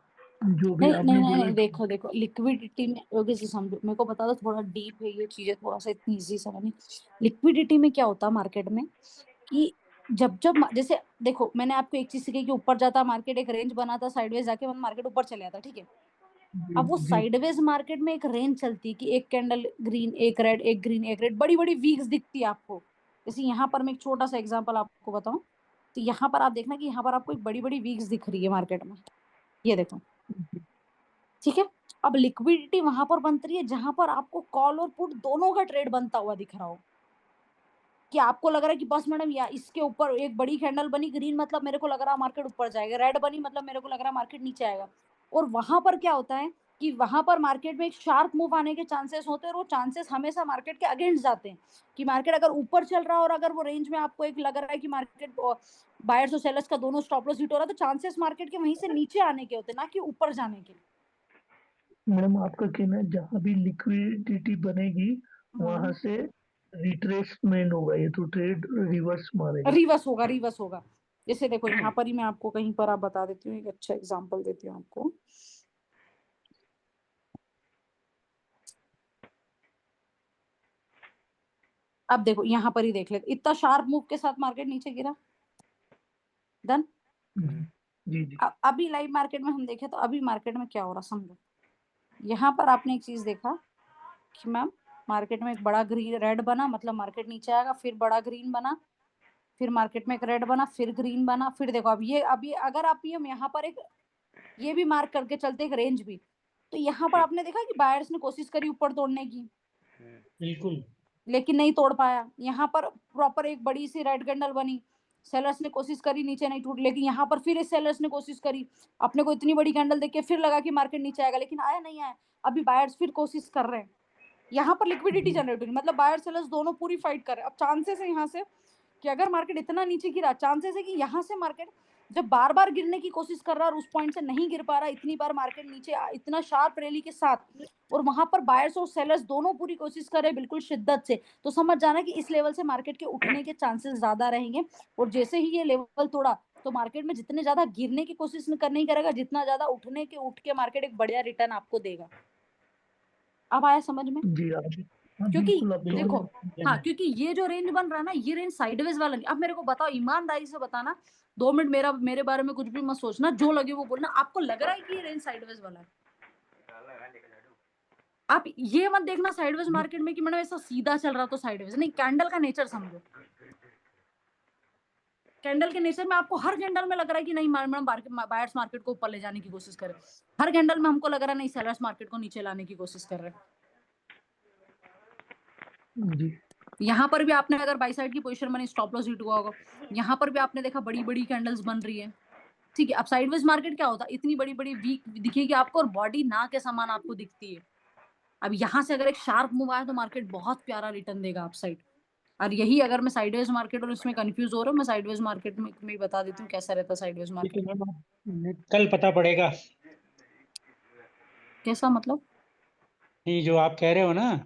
जो भी नहीं नहीं आपने नहीं बोला नहीं, देखो देखो लिक्विडिटी में योगी से समझो, मेरे को बता दो, थोड़ा डीप है ये चीजें, थोड़ा सा इतनी इजी समझनी। लिक्विडिटी में क्या होता है मार्केट में कि जब जब जैसे देखो मैंने आपको एक चीज सिखाई कि ऊपर जाता मार्केट एक रेंज बनाता साइडवेज जाके मार्केट ऊपर चले जाता, ठीक है। जी अब वो जी साइडवेज मार्केट में एक रेंज चलती है कि एक कैंडल ग्रीन एक रेड एक ग्रीन एक रेड, बड़ी बड़ी वीक्स दिखती है आपको। जैसे यहाँ पर मैं एक छोटा सा एग्जांपल आपको बताऊं, तो यहाँ पर आप देखना कि यहाँ पर आपको एक बड़ी बड़ी वीक्स दिख रही है मार्केट में, ये देखो ठीक है। अब लिक्विडिटी वहां पर बनती रही है जहां पर आपको कॉल और पुट दोनों का ट्रेड बनता हुआ दिख रहा हो, कि आपको लग रहा है कि बस मैडम या इसके ऊपर एक बड़ी कैंडल बनी ग्रीन, मतलब मेरे को लग रहा है मार्केट ऊपर जाएगा, रेड बनी मतलब मेरे को लग रहा है मार्केट नीचे आएगा। और वहां पर क्या होता है कि वहां पर मार्केट में एक शार्प मूव आने के चांसेस होते हैं, और वो चांसेस हमेशा मार्केट के अगेंस्ट जाते हैं, कि मार्केट अगर ऊपर चल रहा है और अगर वो रेंज में आपको एक लग रहा है कि मार्केट बायर्स और सेलर्स का दोनों स्टॉप लॉस हिट हो रहा है, तो चांसेस मार्केट के वहीं से नीचे आने के होते हैं, ना कि ऊपर जाने के। मैडम आपका कहना है जहाँ भी लिक्विडिटी बनेगी वहां से रिट्रेसमेंट होगा, ये तो ट्रेड रिवर्स मारेगा। रिवर्स होगा, रिवर्स होगा। जैसे देखो यहाँ पर ही मैं आपको कहीं पर आप बता देती हूँ, एक अच्छा एग्जांपल देती हूँ आपको। अब देखो यहाँ पर ही देख लेते, इतना शार्प मूव के साथ मार्केट नीचे गिरा, डन। जी जी। अभी लाइव मार्केट में हम देखें तो अभी मार्केट में क्या हो रहा समझो। यहाँ पर आपने एक चीज देखा कि मैम मार्केट में एक बड़ा ग्रीन रेड बना, मतलब मार्केट नीचे आएगा, फिर बड़ा ग्रीन बना, फिर मार्केट में एक रेड बना, फिर ग्रीन बना, फिर देखो अब ये अगर आप ये यहाँ पर एक ये भी मार्क करके चलते एक रेंज भी, तो यहाँ पर आपने देखा कि बायर्स ने कोशिश करी ऊपर तोड़ने की, बिल्कुल। लेकिन नहीं तोड़ पाया। यहाँ पर प्रॉपर एक बड़ी सी रेड कैंडल बनी, सेलर्स ने कोशिश करी, नीचे नहीं टूट, लेकिन यहाँ पर फिर इस सेलर्स ने कोशिश करी, अपने को इतनी बड़ी कैंडल देख के फिर लगा कि मार्केट नीचे आएगा, लेकिन आया नहीं आया। अभी बायर्स फिर कोशिश कर रहे हैं, यहाँ पर लिक्विडिटी जनरेट हुई, मतलब बायर सेलर्स दोनों पूरी फाइट कर रहे हैं। अब चांसेस है यहाँ से कि अगर मार्केट इतना नीचे गिरा, चांसेस है कि यहाँ से मार्केट जब बार बार गिरने की कोशिश कर रहा है और उस पॉइंट से नहीं गिर पा रहा, इतनी बार मार्केट नीचे इतना शार्प रैली के साथ, और वहां पर बायर्स और सेलर्स दोनों पूरी कोशिश कर रहे हैं बिल्कुल शिद्दत से, तो समझ जाना कि इस लेवल से मार्केट के उठने के चांसेस ज्यादा रहेंगे। और जैसे ही ये लेवल तोड़ा तो मार्केट में जितने ज्यादा गिरने की कोशिश नहीं करेगा, जितना ज्यादा उठ के मार्केट एक बढ़िया रिटर्न आपको देगा। अब आया समझ में? जी आप, हाँ क्योंकि बिल्कुल आप देखो, तो हाँ, क्योंकि ये जो रेंज बन रहा है ना, ये रेंज साइडवेज वाला नहीं। अब मेरे को बताओ, ईमानदारी से बताना, 2 मिनट मेरे बारे में कुछ भी मत सोचना, जो लगे वो बोलना। आपको लग रहा है कि ये रेंज साइडवेज वाला है? आप ये मत देखना साइडवेज मार्केट में कि मैंने ऐसा सीधा चल रहा तो साइडवेज नहीं। कैंडल का नेचर समझो, कैंडल के नेचर में आपको हर कैंडल में लग रहा है कि नहीं मैडम बायर्स मार्केट को ऊपर ले जाने की कोशिश कर रहे हैं, हर कैंडल में हमको लग रहा है नहीं सेलर्स मार्केट को नीचे लाने की कोशिश कर रहे हैं। जी। यहाँ पर भी आपने अगर बाई साइड की पोजीशन बनी, स्टॉप लॉस हिट हुआ होगा। यहाँ पर भी आपने देखा बड़ी बड़ी कैंडल्स बन रही है, ठीक है। अब साइडवेज मार्केट क्या होता है, इतनी बड़ी बड़ी वीक दिखेगी आपको और बॉडी ना के समान आपको दिखती है। अब यहाँ से अगर एक शार्प मूव आया तो मार्केट बहुत प्यारा रिटर्न देगा अप साइड। और यही अगर मैं साइडवेज मार्केट और इसमें कंफ्यूज हो रहा हूँ, मैं साइडवेज मार्केट में ही बता देती हूँ कैसा रहता है साइडवेज ठीक मार्केट। है मैम, कल पता पड़ेगा। कैसा मतलब? ये जो आप कह रहे हो ना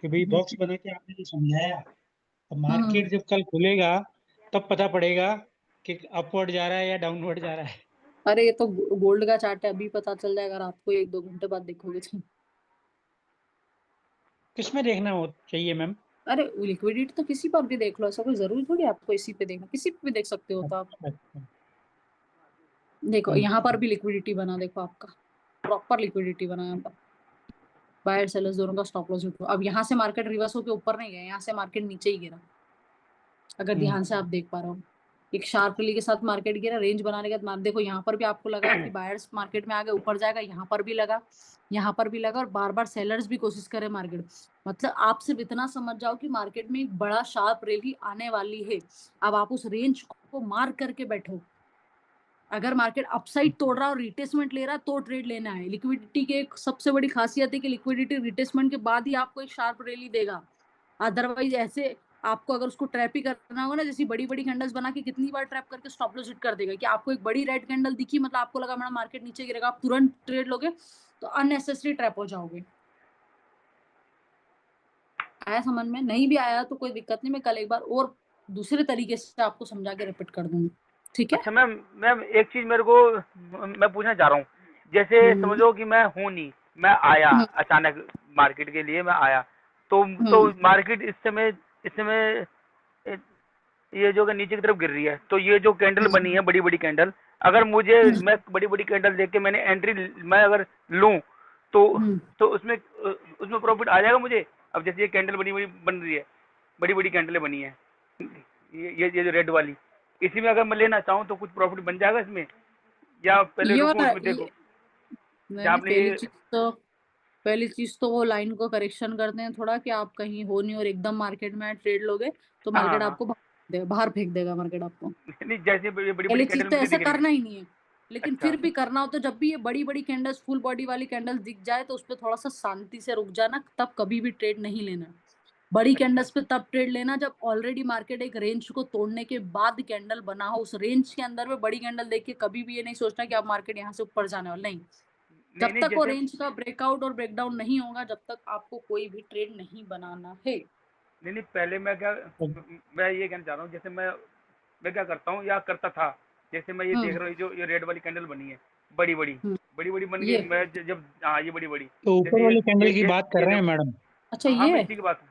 कि भाई बॉक्स बना के आपने जो समझाया, अब मार्केट जब कल खुलेगा तब पता पड़ेगा कि अपवर्ड जा रहा है या डाउनवर्ड जा रहा है। अरे ये तो गोल्ड का चार्ट है, अभी पता चल जाएगा, रात को 1-2 घंटे बाद देखोगे तो। किसमें देखना हो चाहिए मैम? अरे लिक्विडिटी तो किसी पर भी देख लो, ऐसा कोई जरूरी थोड़ी आपको इसी पे देखना, किसी पे भी देख सकते हो तो आप। अच्छा, देखो ठीक यहाँ है। पर भी लिक्विडिटी बना, देखो आपका प्रॉपर लिक्विडिटी बना यहाँ पर, बायर सेलर्स दोनों का स्टॉप लॉस हिट हुआ। अब यहाँ से मार्केट रिवर्स होकर ऊपर नहीं गया, यहाँ से मार्केट नीचे ही गिरा, अगर ध्यान से आप देख पा रहे हो। एक शार्प रैली के साथ मार्केट गिरा, रेंज बनाने के बाद देखो यहाँ पर भी आपको लगा कि बायर्स मार्केट में आ गए, ऊपर जाएगा, यहाँ पर भी लगा, यहाँ पर भी लगा, और बार बार सेलर्स भी कोशिश करे मार्केट। मतलब आप सिर्फ इतना समझ जाओ कि मार्केट में एक बड़ा शार्प रैली आने वाली है। अब आप उस रेंज को मार्क करके बैठो। अगर मार्केट अपसाइड तोड़ रहा और रिटेसमेंट ले रहा तो ट्रेड लेना है। लिक्विडिटी की एक सबसे बड़ी खासियत है कि लिक्विडिटी रिटेसमेंट के बाद ही आपको एक शार्प रैली देगा। अदरवाइज ऐसे आपको अगर उसको ट्रैप ही करना होगा ना, जैसी बड़ी बड़ी कैंडल्स बना के कितनी बार ट्रैप करके स्टॉप लॉस हिट कर देगा, कि आपको एक बड़ी रेड कैंडल दिखी, मतलब आपको लगा मेरा मार्केट नीचे गिरेगा, आप तुरंत ट्रेड लोगे तो अननेसेसरी ट्रैप हो जाओगे। आया समझ में? नहीं भी आया तो कोई दिक्कत नहीं, मैं कल एक बार और दूसरे तरीके से आपको समझा के रिपीट कर दूंगी, ठीक है? अच्छा मैम, मैम एक चीज मेरे को मैं पूछना चाह रहा हूँ। जैसे समझो कि मैं हूँ नहीं, मैं आया अचानक मार्केट के लिए, मैं आया तो मार्केट इस समय ये जो नीचे की तरफ गिर रही है, तो ये जो कैंडल बनी है बड़ी बड़ी कैंडल, अगर मुझे मैं बड़ी बड़ी कैंडल देख के मैंने एंट्री मैं अगर लूं तो उसमें उसमें प्रॉफिट आ जाएगा मुझे? अब जैसे ये कैंडल बन रही है, बड़ी बड़ी कैंडलें बनी है, ये जो रेड वाली, इसी में अगर मैं लेना चाहूँ तो कुछ प्रॉफिट बन जाएगा इसमें, या पहले रुकूं उसमें देखो? जहाँ आपने पहली चीज तो वो लाइन को करेक्शन करते हैं थोड़ा कि आप कहीं हो नहीं और एकदम मार्केट में ट्रेड लोगे तो हाँ हाँ मार्केट हाँ आपको बाहर फेंक देगा मार्केट आपको। नहीं जैसे ये बड़ी बड़ी पहली चीज कैंडल तो मुझे ऐसा दिख रही है। करना ही नहीं है, लेकिन अच्छा फिर भी करना हो तो जब भी ये बड़ी बड़ी कैंडल्स फुल बॉडी वाली कैंडल्स दिख जाए तो उस पर थोड़ा सा शांति से रुक जाना, तब कभी भी ट्रेड नहीं लेना। बड़ी अच्छा कैंडल्स पे तब ट्रेड लेना जब ऑलरेडी मार्केट एक रेंज को तोड़ने के बाद कैंडल बना हो, उस रेंज के अंदर में बड़ी कैंडल देख के कभी भी ये नहीं सोचना कि अब मार्केट यहाँ से ऊपर जाने वाला नहीं। नहीं जब नहीं तक वो जैसे रेंज का ब्रेकआउट और ब्रेकडाउन नहीं होगा जब तक आपको कोई भी ट्रेड नहीं बनाना है। नहीं नहीं पहले मैं ये कहना चाह रहा हूँ जैसे मैं क्या करता हूँ या करता था। जैसे मैं ये देख हम्म रहा हूँ जो ये रेड वाली कैंडल बनी है बड़ी बड़ी हम्म बड़ी बड़ी बन गई ये मैं जब हाँ ये बड़ी बड़ी तो ऊपर जैसे वाली कैंडल की ये बात कर ये रहे हैं देखो। मैडम? अच्छा हाँ मैं ये इसी की बात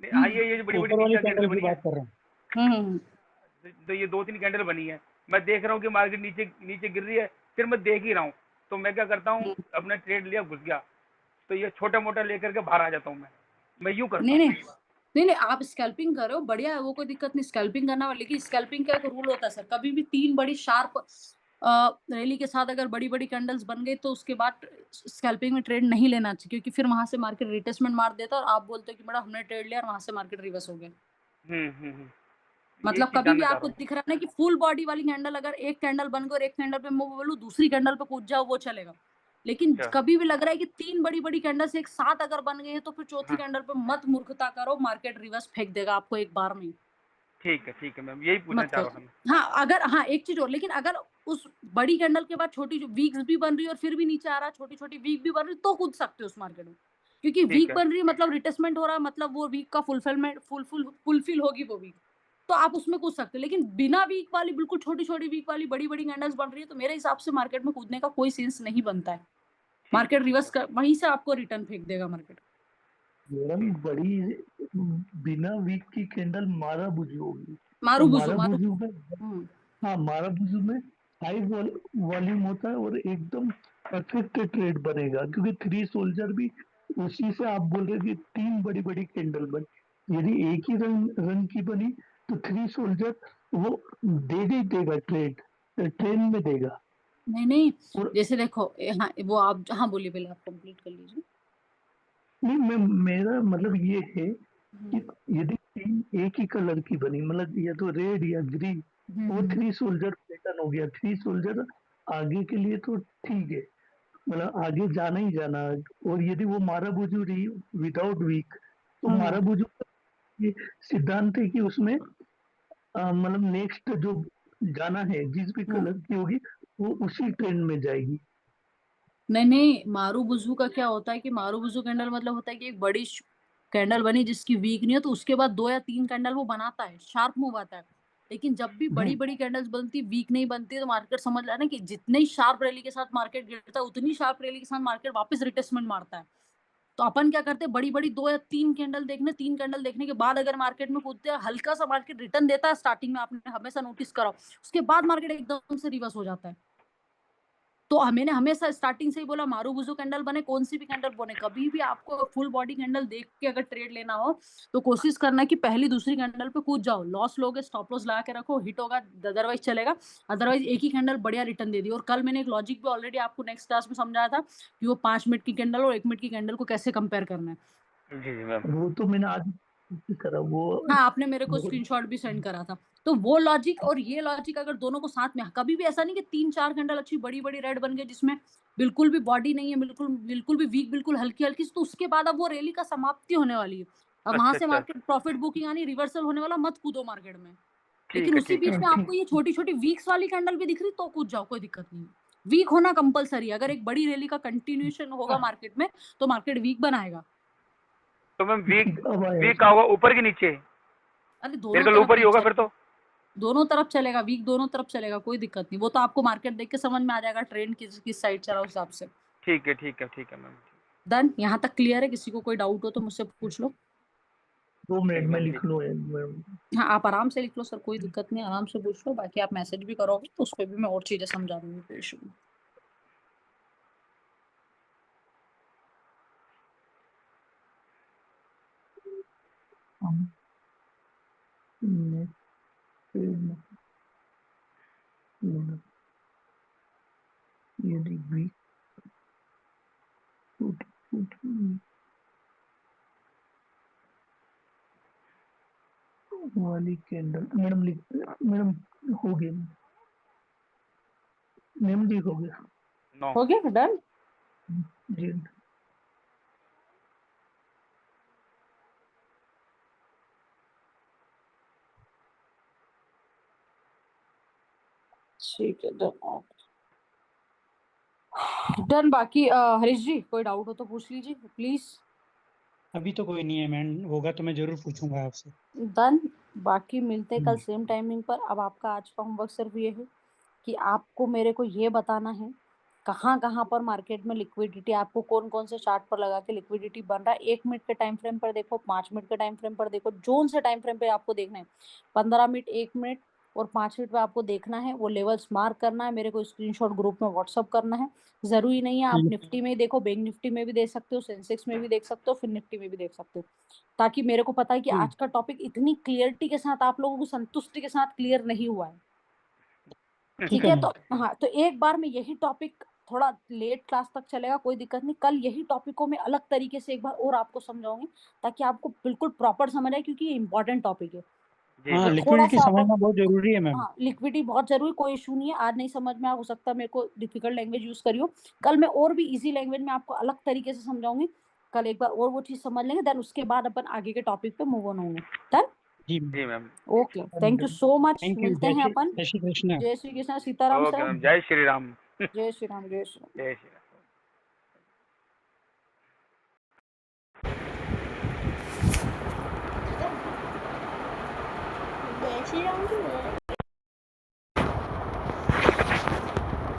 नहीं, हाँ हम्म ये जो बड़ी बड़ी ऊपर तीन वाली चार कैंडल कैंडल की बनी है बात कर रहे हैं। हम्म। तो ये दो तीन कैंडल बनी है। मैं देख रहा हूँ कि मार्केट नीचे नीचे गिर रही है फिर मैं देख ही रहा हूँ। तो मैं क्या करता हूँ हम्म। अपना ट्रेड लिया घुस गया। तो ये छोटा मोटा लेकर के बाहर आ जाता हूँ मैं यूँ करता नहीं हूँ। नहीं नहीं नहीं आप स्कैल्पिंग करो बढ़िया है, वो कोई दिक्कत नहीं स्कैल्पिंग करना वाली। लेकिन स्कैल्पिंग का एक रूल होता है सर, कभी भी तीन बड़ी शार्प रैली के साथ अगर बड़ी बड़ी कैंडल्स बन गई तो उसके बाद स्कैल्पिंग में ट्रेड नहीं लेना चाहिए, क्योंकि फिर वहां से मार्केट रिटेस्टमेंट मार देता है और आप बोलते हो कि मैडम हमने ट्रेड लिया और वहां से मार्केट रिवर्स हो गया। यही मतलब चीज़ कभी भी जानना चाह आपको रहा हूँ। दिख रहा है ना कि फुल बॉडी वाली कैंडल अगर एक कैंडल बन गई और एक कैंडल पे मैं बोलूं दूसरी कैंडल पे कूद जाओ वो चलेगा। लेकिन अच्छा कभी भी लग रहा है कि तीन बड़ी बड़ी कैंडल्स एक साथ अगर बन गई है तो फिर चौथी हाँ कैंडल पे मत मूर्खता करो, मार्केट रिवर्स फेंक देगा आपको एक बार में। ठीक है मैम यही पूछना मत चाह रहा था करो। मैं। हाँ अगर हाँ एक चीज और, लेकिन अगर उस बड़ी कैंडल के बाद छोटी वीक्स भी बन रही है और फिर भी नीचे आ रहा है, छोटी छोटी वीक भी बन रही है तो कूद सकते हो उस मार्केट में। क्योंकि ठीक वीक है बन रही है मतलब रिटेस्टमेंट हो रहा है, मतलब वो वीक का फुलफिलमेंट फुलफिल होगी वो वीक, तो आप उसमें कूद सकते हो। लेकिन बिना वीक वाली बिल्कुल छोटी छोटी वीक वाली बड़ी बड़ी कैंडल्स बन रही है तो मेरे हिसाब से मार्केट में कूदने का कोई सेंस नहीं बनता है। मार्केट ठीक रिवर्स है कर वहीं से आपको रिटर्न फेंक देगा मार्केट। मैडम ठीक बड़ी बिना वीक की कैंडल मारा बुझी होगी। और मारू बुझू मारा मारू बुझू में हम्म, हाँ मारा बुझू में हाई वॉल्यूम होता है और एकदम परफेक्ट ट्रेड बनेगा, क्योंकि थ्री सोल्जर भी उसी से आप बोल रहे हैं कि तीन बड़ी बड़ी कैंडल बनी, यदि एक ही रंग की बनी तो थ्री सोल्जर वो देगा ही देगा, ट्रेन में देगा। नहीं नहीं और जैसे देखो हाँ वो आप हाँ बोलिए, पहले आप कंप्लीट कर लीजिए। नहीं मैं मेरा मतलब ये है कि हम्म यदि तीन एक ही कलर की बनी, मतलब या तो रेड या ग्रीन, वो हम्म थ्री सोल्जर पैटर्न हो गया। थ्री सोल्जर आगे के लिए तो ठीक है, मतलब आगे जाना ही जाना है। और यदि वो मारा बुजू रही विदाउट वीक, तो हम्म मारा बुजू का ये सिद्धांत है कि उसमें मतलब नेक्स्ट जो जाना है जिस भी हम्म। कलर की होगी वो उसी ट्रेंड में जाएगी। नहीं नहीं मारू बुजू का क्या होता है कि मारू बुजू कैंडल मतलब होता है कि एक बड़ी कैंडल बनी जिसकी वीक नहीं है तो उसके बाद दो या तीन कैंडल वो बनाता है, शार्प मूव आता है। लेकिन जब भी बड़ी हम्म, बड़ी कैंडल्स बनती वीक नहीं बनती तो मार्केट समझ रहा है ना कि जितने ही शार्प रैली के साथ मार्केट गिरता है उतनी शार्प रैली के साथ मार्केट वापस रिटेस्टमेंट मारता है। तो अपन क्या करते हैं बड़ी बड़ी दो या तीन कैंडल देखने, तीन कैंडल देखने के बाद अगर मार्केट में कूदते हैं हल्का सा मार्केट रिटर्न देता है स्टार्टिंग में, आपने हमेशा नोटिस करा उसके बाद मार्केट एकदम से रिवर्स हो जाता है। तो मैंने हमेशा स्टार्टिंग से ही बोला मारू बुजू कैंडल बने कौन सी भी कैंडल बने, कभी भी आपको फुल बॉडी कैंडल देख के अगर ट्रेड लेना हो तो कोशिश करना कि पहली दूसरी कैंडल पे कूद जाओ, लॉस लोगे स्टॉप लॉस लगा के रखो, हिट होगा अदरवाइज चलेगा। अदरवाइज एक ही कैंडल बढ़िया रिटर्न दे दी। और कल मैंने एक लॉजिक भी ऑलरेडी आपको नेक्स्ट क्लास में समझाया था कि वो 5 मिनट की कैंडल और 1 मिनट की कैंडल को कैसे कंपेयर करना है। जी मैम। वो तो मैंने आज करा वो हाँ आपने मेरे को बहुत। स्क्रीनशॉट भी सेंड करा था। तो वो लॉजिक और ये लॉजिक अगर दोनों को साथ में, कभी भी ऐसा नहीं कि तीन चार कैंडल अच्छी बड़ी बड़ी रेड बन गई जिसमें बिल्कुल भी बॉडी नहीं है, बिल्कुल बिल्कुल भी वीक, बिल्कुल हल्की हल्की, तो उसके बाद अब वो रैली का समाप्ति होने वाली है। अब वहां से अच्छा मार्केट प्रॉफिट बुकिंग यानी रिवर्सल होने वाला, मत कूदो मार्केट में। लेकिन ठीक है उसी ठीक है बीच में ठीक। आपको ये छोटी छोटी वीक्स वाली कैंडल भी दिख रही तो कूद जाओ, कोई दिक्कत नहीं है। वीक होना कंपलसरी है, अगर एक बड़ी रैली का कंटिन्यूएशन होगा मार्केट में तो मार्केट वीक बनाएगा। तो मैम वीक ठीक अब आया वीक का होगा ऊपर के नीचे? अरे मेरे दोनों को तरफ ऊपर ही होगा फिर तो। दोनों तरफ चलेगा, वीक दोनों तरफ चलेगा, कोई दिक्कत नहीं। वो तो आपको मार्केट देख के समझ में आ जाएगा ट्रेंड किस साइड चला उस हिसाब से। ठीक है मैम। डन, यहाँ तक क्लियर है? किसी को कोई डाउट हो तो मुझसे पूछ लो। 2 मिनट में मैम लिख ठीक लो। हाँ आप आराम से लिख लो सर, कोई दिक्कत नहीं, आराम से पूछ लो। बाकी आप मैसेज भी करोगे तो उस पर भी मैं और चीजें समझा दूंगी, कोई इशू नहीं। यदि वीक वाली कैंडल मैडम मैडम हो गया मैम जी हो गया नो हो गया डन। जी ठीक है डन डन। बाकी हरीश जी कोई डाउट हो तो पूछ लीजिए प्लीज। अभी तो कोई नहीं है मैम, होगा तो मैं जरूर पूछूंगा आपसे। डन। बाकी मिलते हैं कल सेम टाइमिंग पर। अब आपका आज का होमवर्क सिर्फ ये है कि आपको मेरे को ये बताना है कहाँ कहाँ पर मार्केट में लिक्विडिटी, आपको कौन कौन से चार्ट पर लगा के लिक्विडिटी बन रहा है। 1 मिनट के टाइम फ्रेम पर देखो, 5 मिनट के टाइम फ्रेम पर देखो, जोन से टाइम फ्रेम पे आपको देखना है। 15 मिनट, 1 मिनट और 5 मिनट पे आपको देखना है, वो लेवल्स मार्क करना है, मेरे को स्क्रीनशॉट ग्रुप में व्हाट्सअप करना है। जरूरी नहीं है आप निफ्टी में ही देखो, बैंक निफ्टी में भी देख सकते हो, सेंसेक्स में भी देख सकते हो, फिर निफ्टी में भी देख सकते हो, ताकि मेरे को पता है कि आज का टॉपिक इतनी क्लियरिटी के साथ आप लोगों को संतुष्टि के साथ क्लियर नहीं हुआ है। ठीक है, तो हाँ, तो एक बार में यही टॉपिक थोड़ा लेट क्लास तक चलेगा, कोई दिक्कत नहीं। कल यही टॉपिक को मैं अलग तरीके से एक बार और आपको समझाऊंगी ताकि आपको बिल्कुल प्रॉपर समझ आए, क्योंकि ये इंपॉर्टेंट टॉपिक है। जी हाँ, मैम लिक्विडिटी समझना बहुत जरूरी है मैम। हाँ, लिक्विडिटी बहुत जरूरी, कोई इशू नहीं है। आज नहीं समझ में हो सकता मेरे को डिफिकल्ट लैंग्वेज यूज करियो, कल मैं और भी इजी लैंग्वेज में आपको अलग तरीके से समझाऊंगी। कल एक बार और वो चीज समझ लेंगे, देन उसके बाद अपन आगे के टॉपिक पे मूव ऑन होंगे। डन। जी जी ma'am okay, thank you so much. Thank you. मिलते हैं अपन। जय श्री कृष्ण। जय Shri Krishna, Sitaram okay sir. Ma'am जय श्री राम जय श्री राम, जय श्री राम। जय श्री राम जय श्री राम की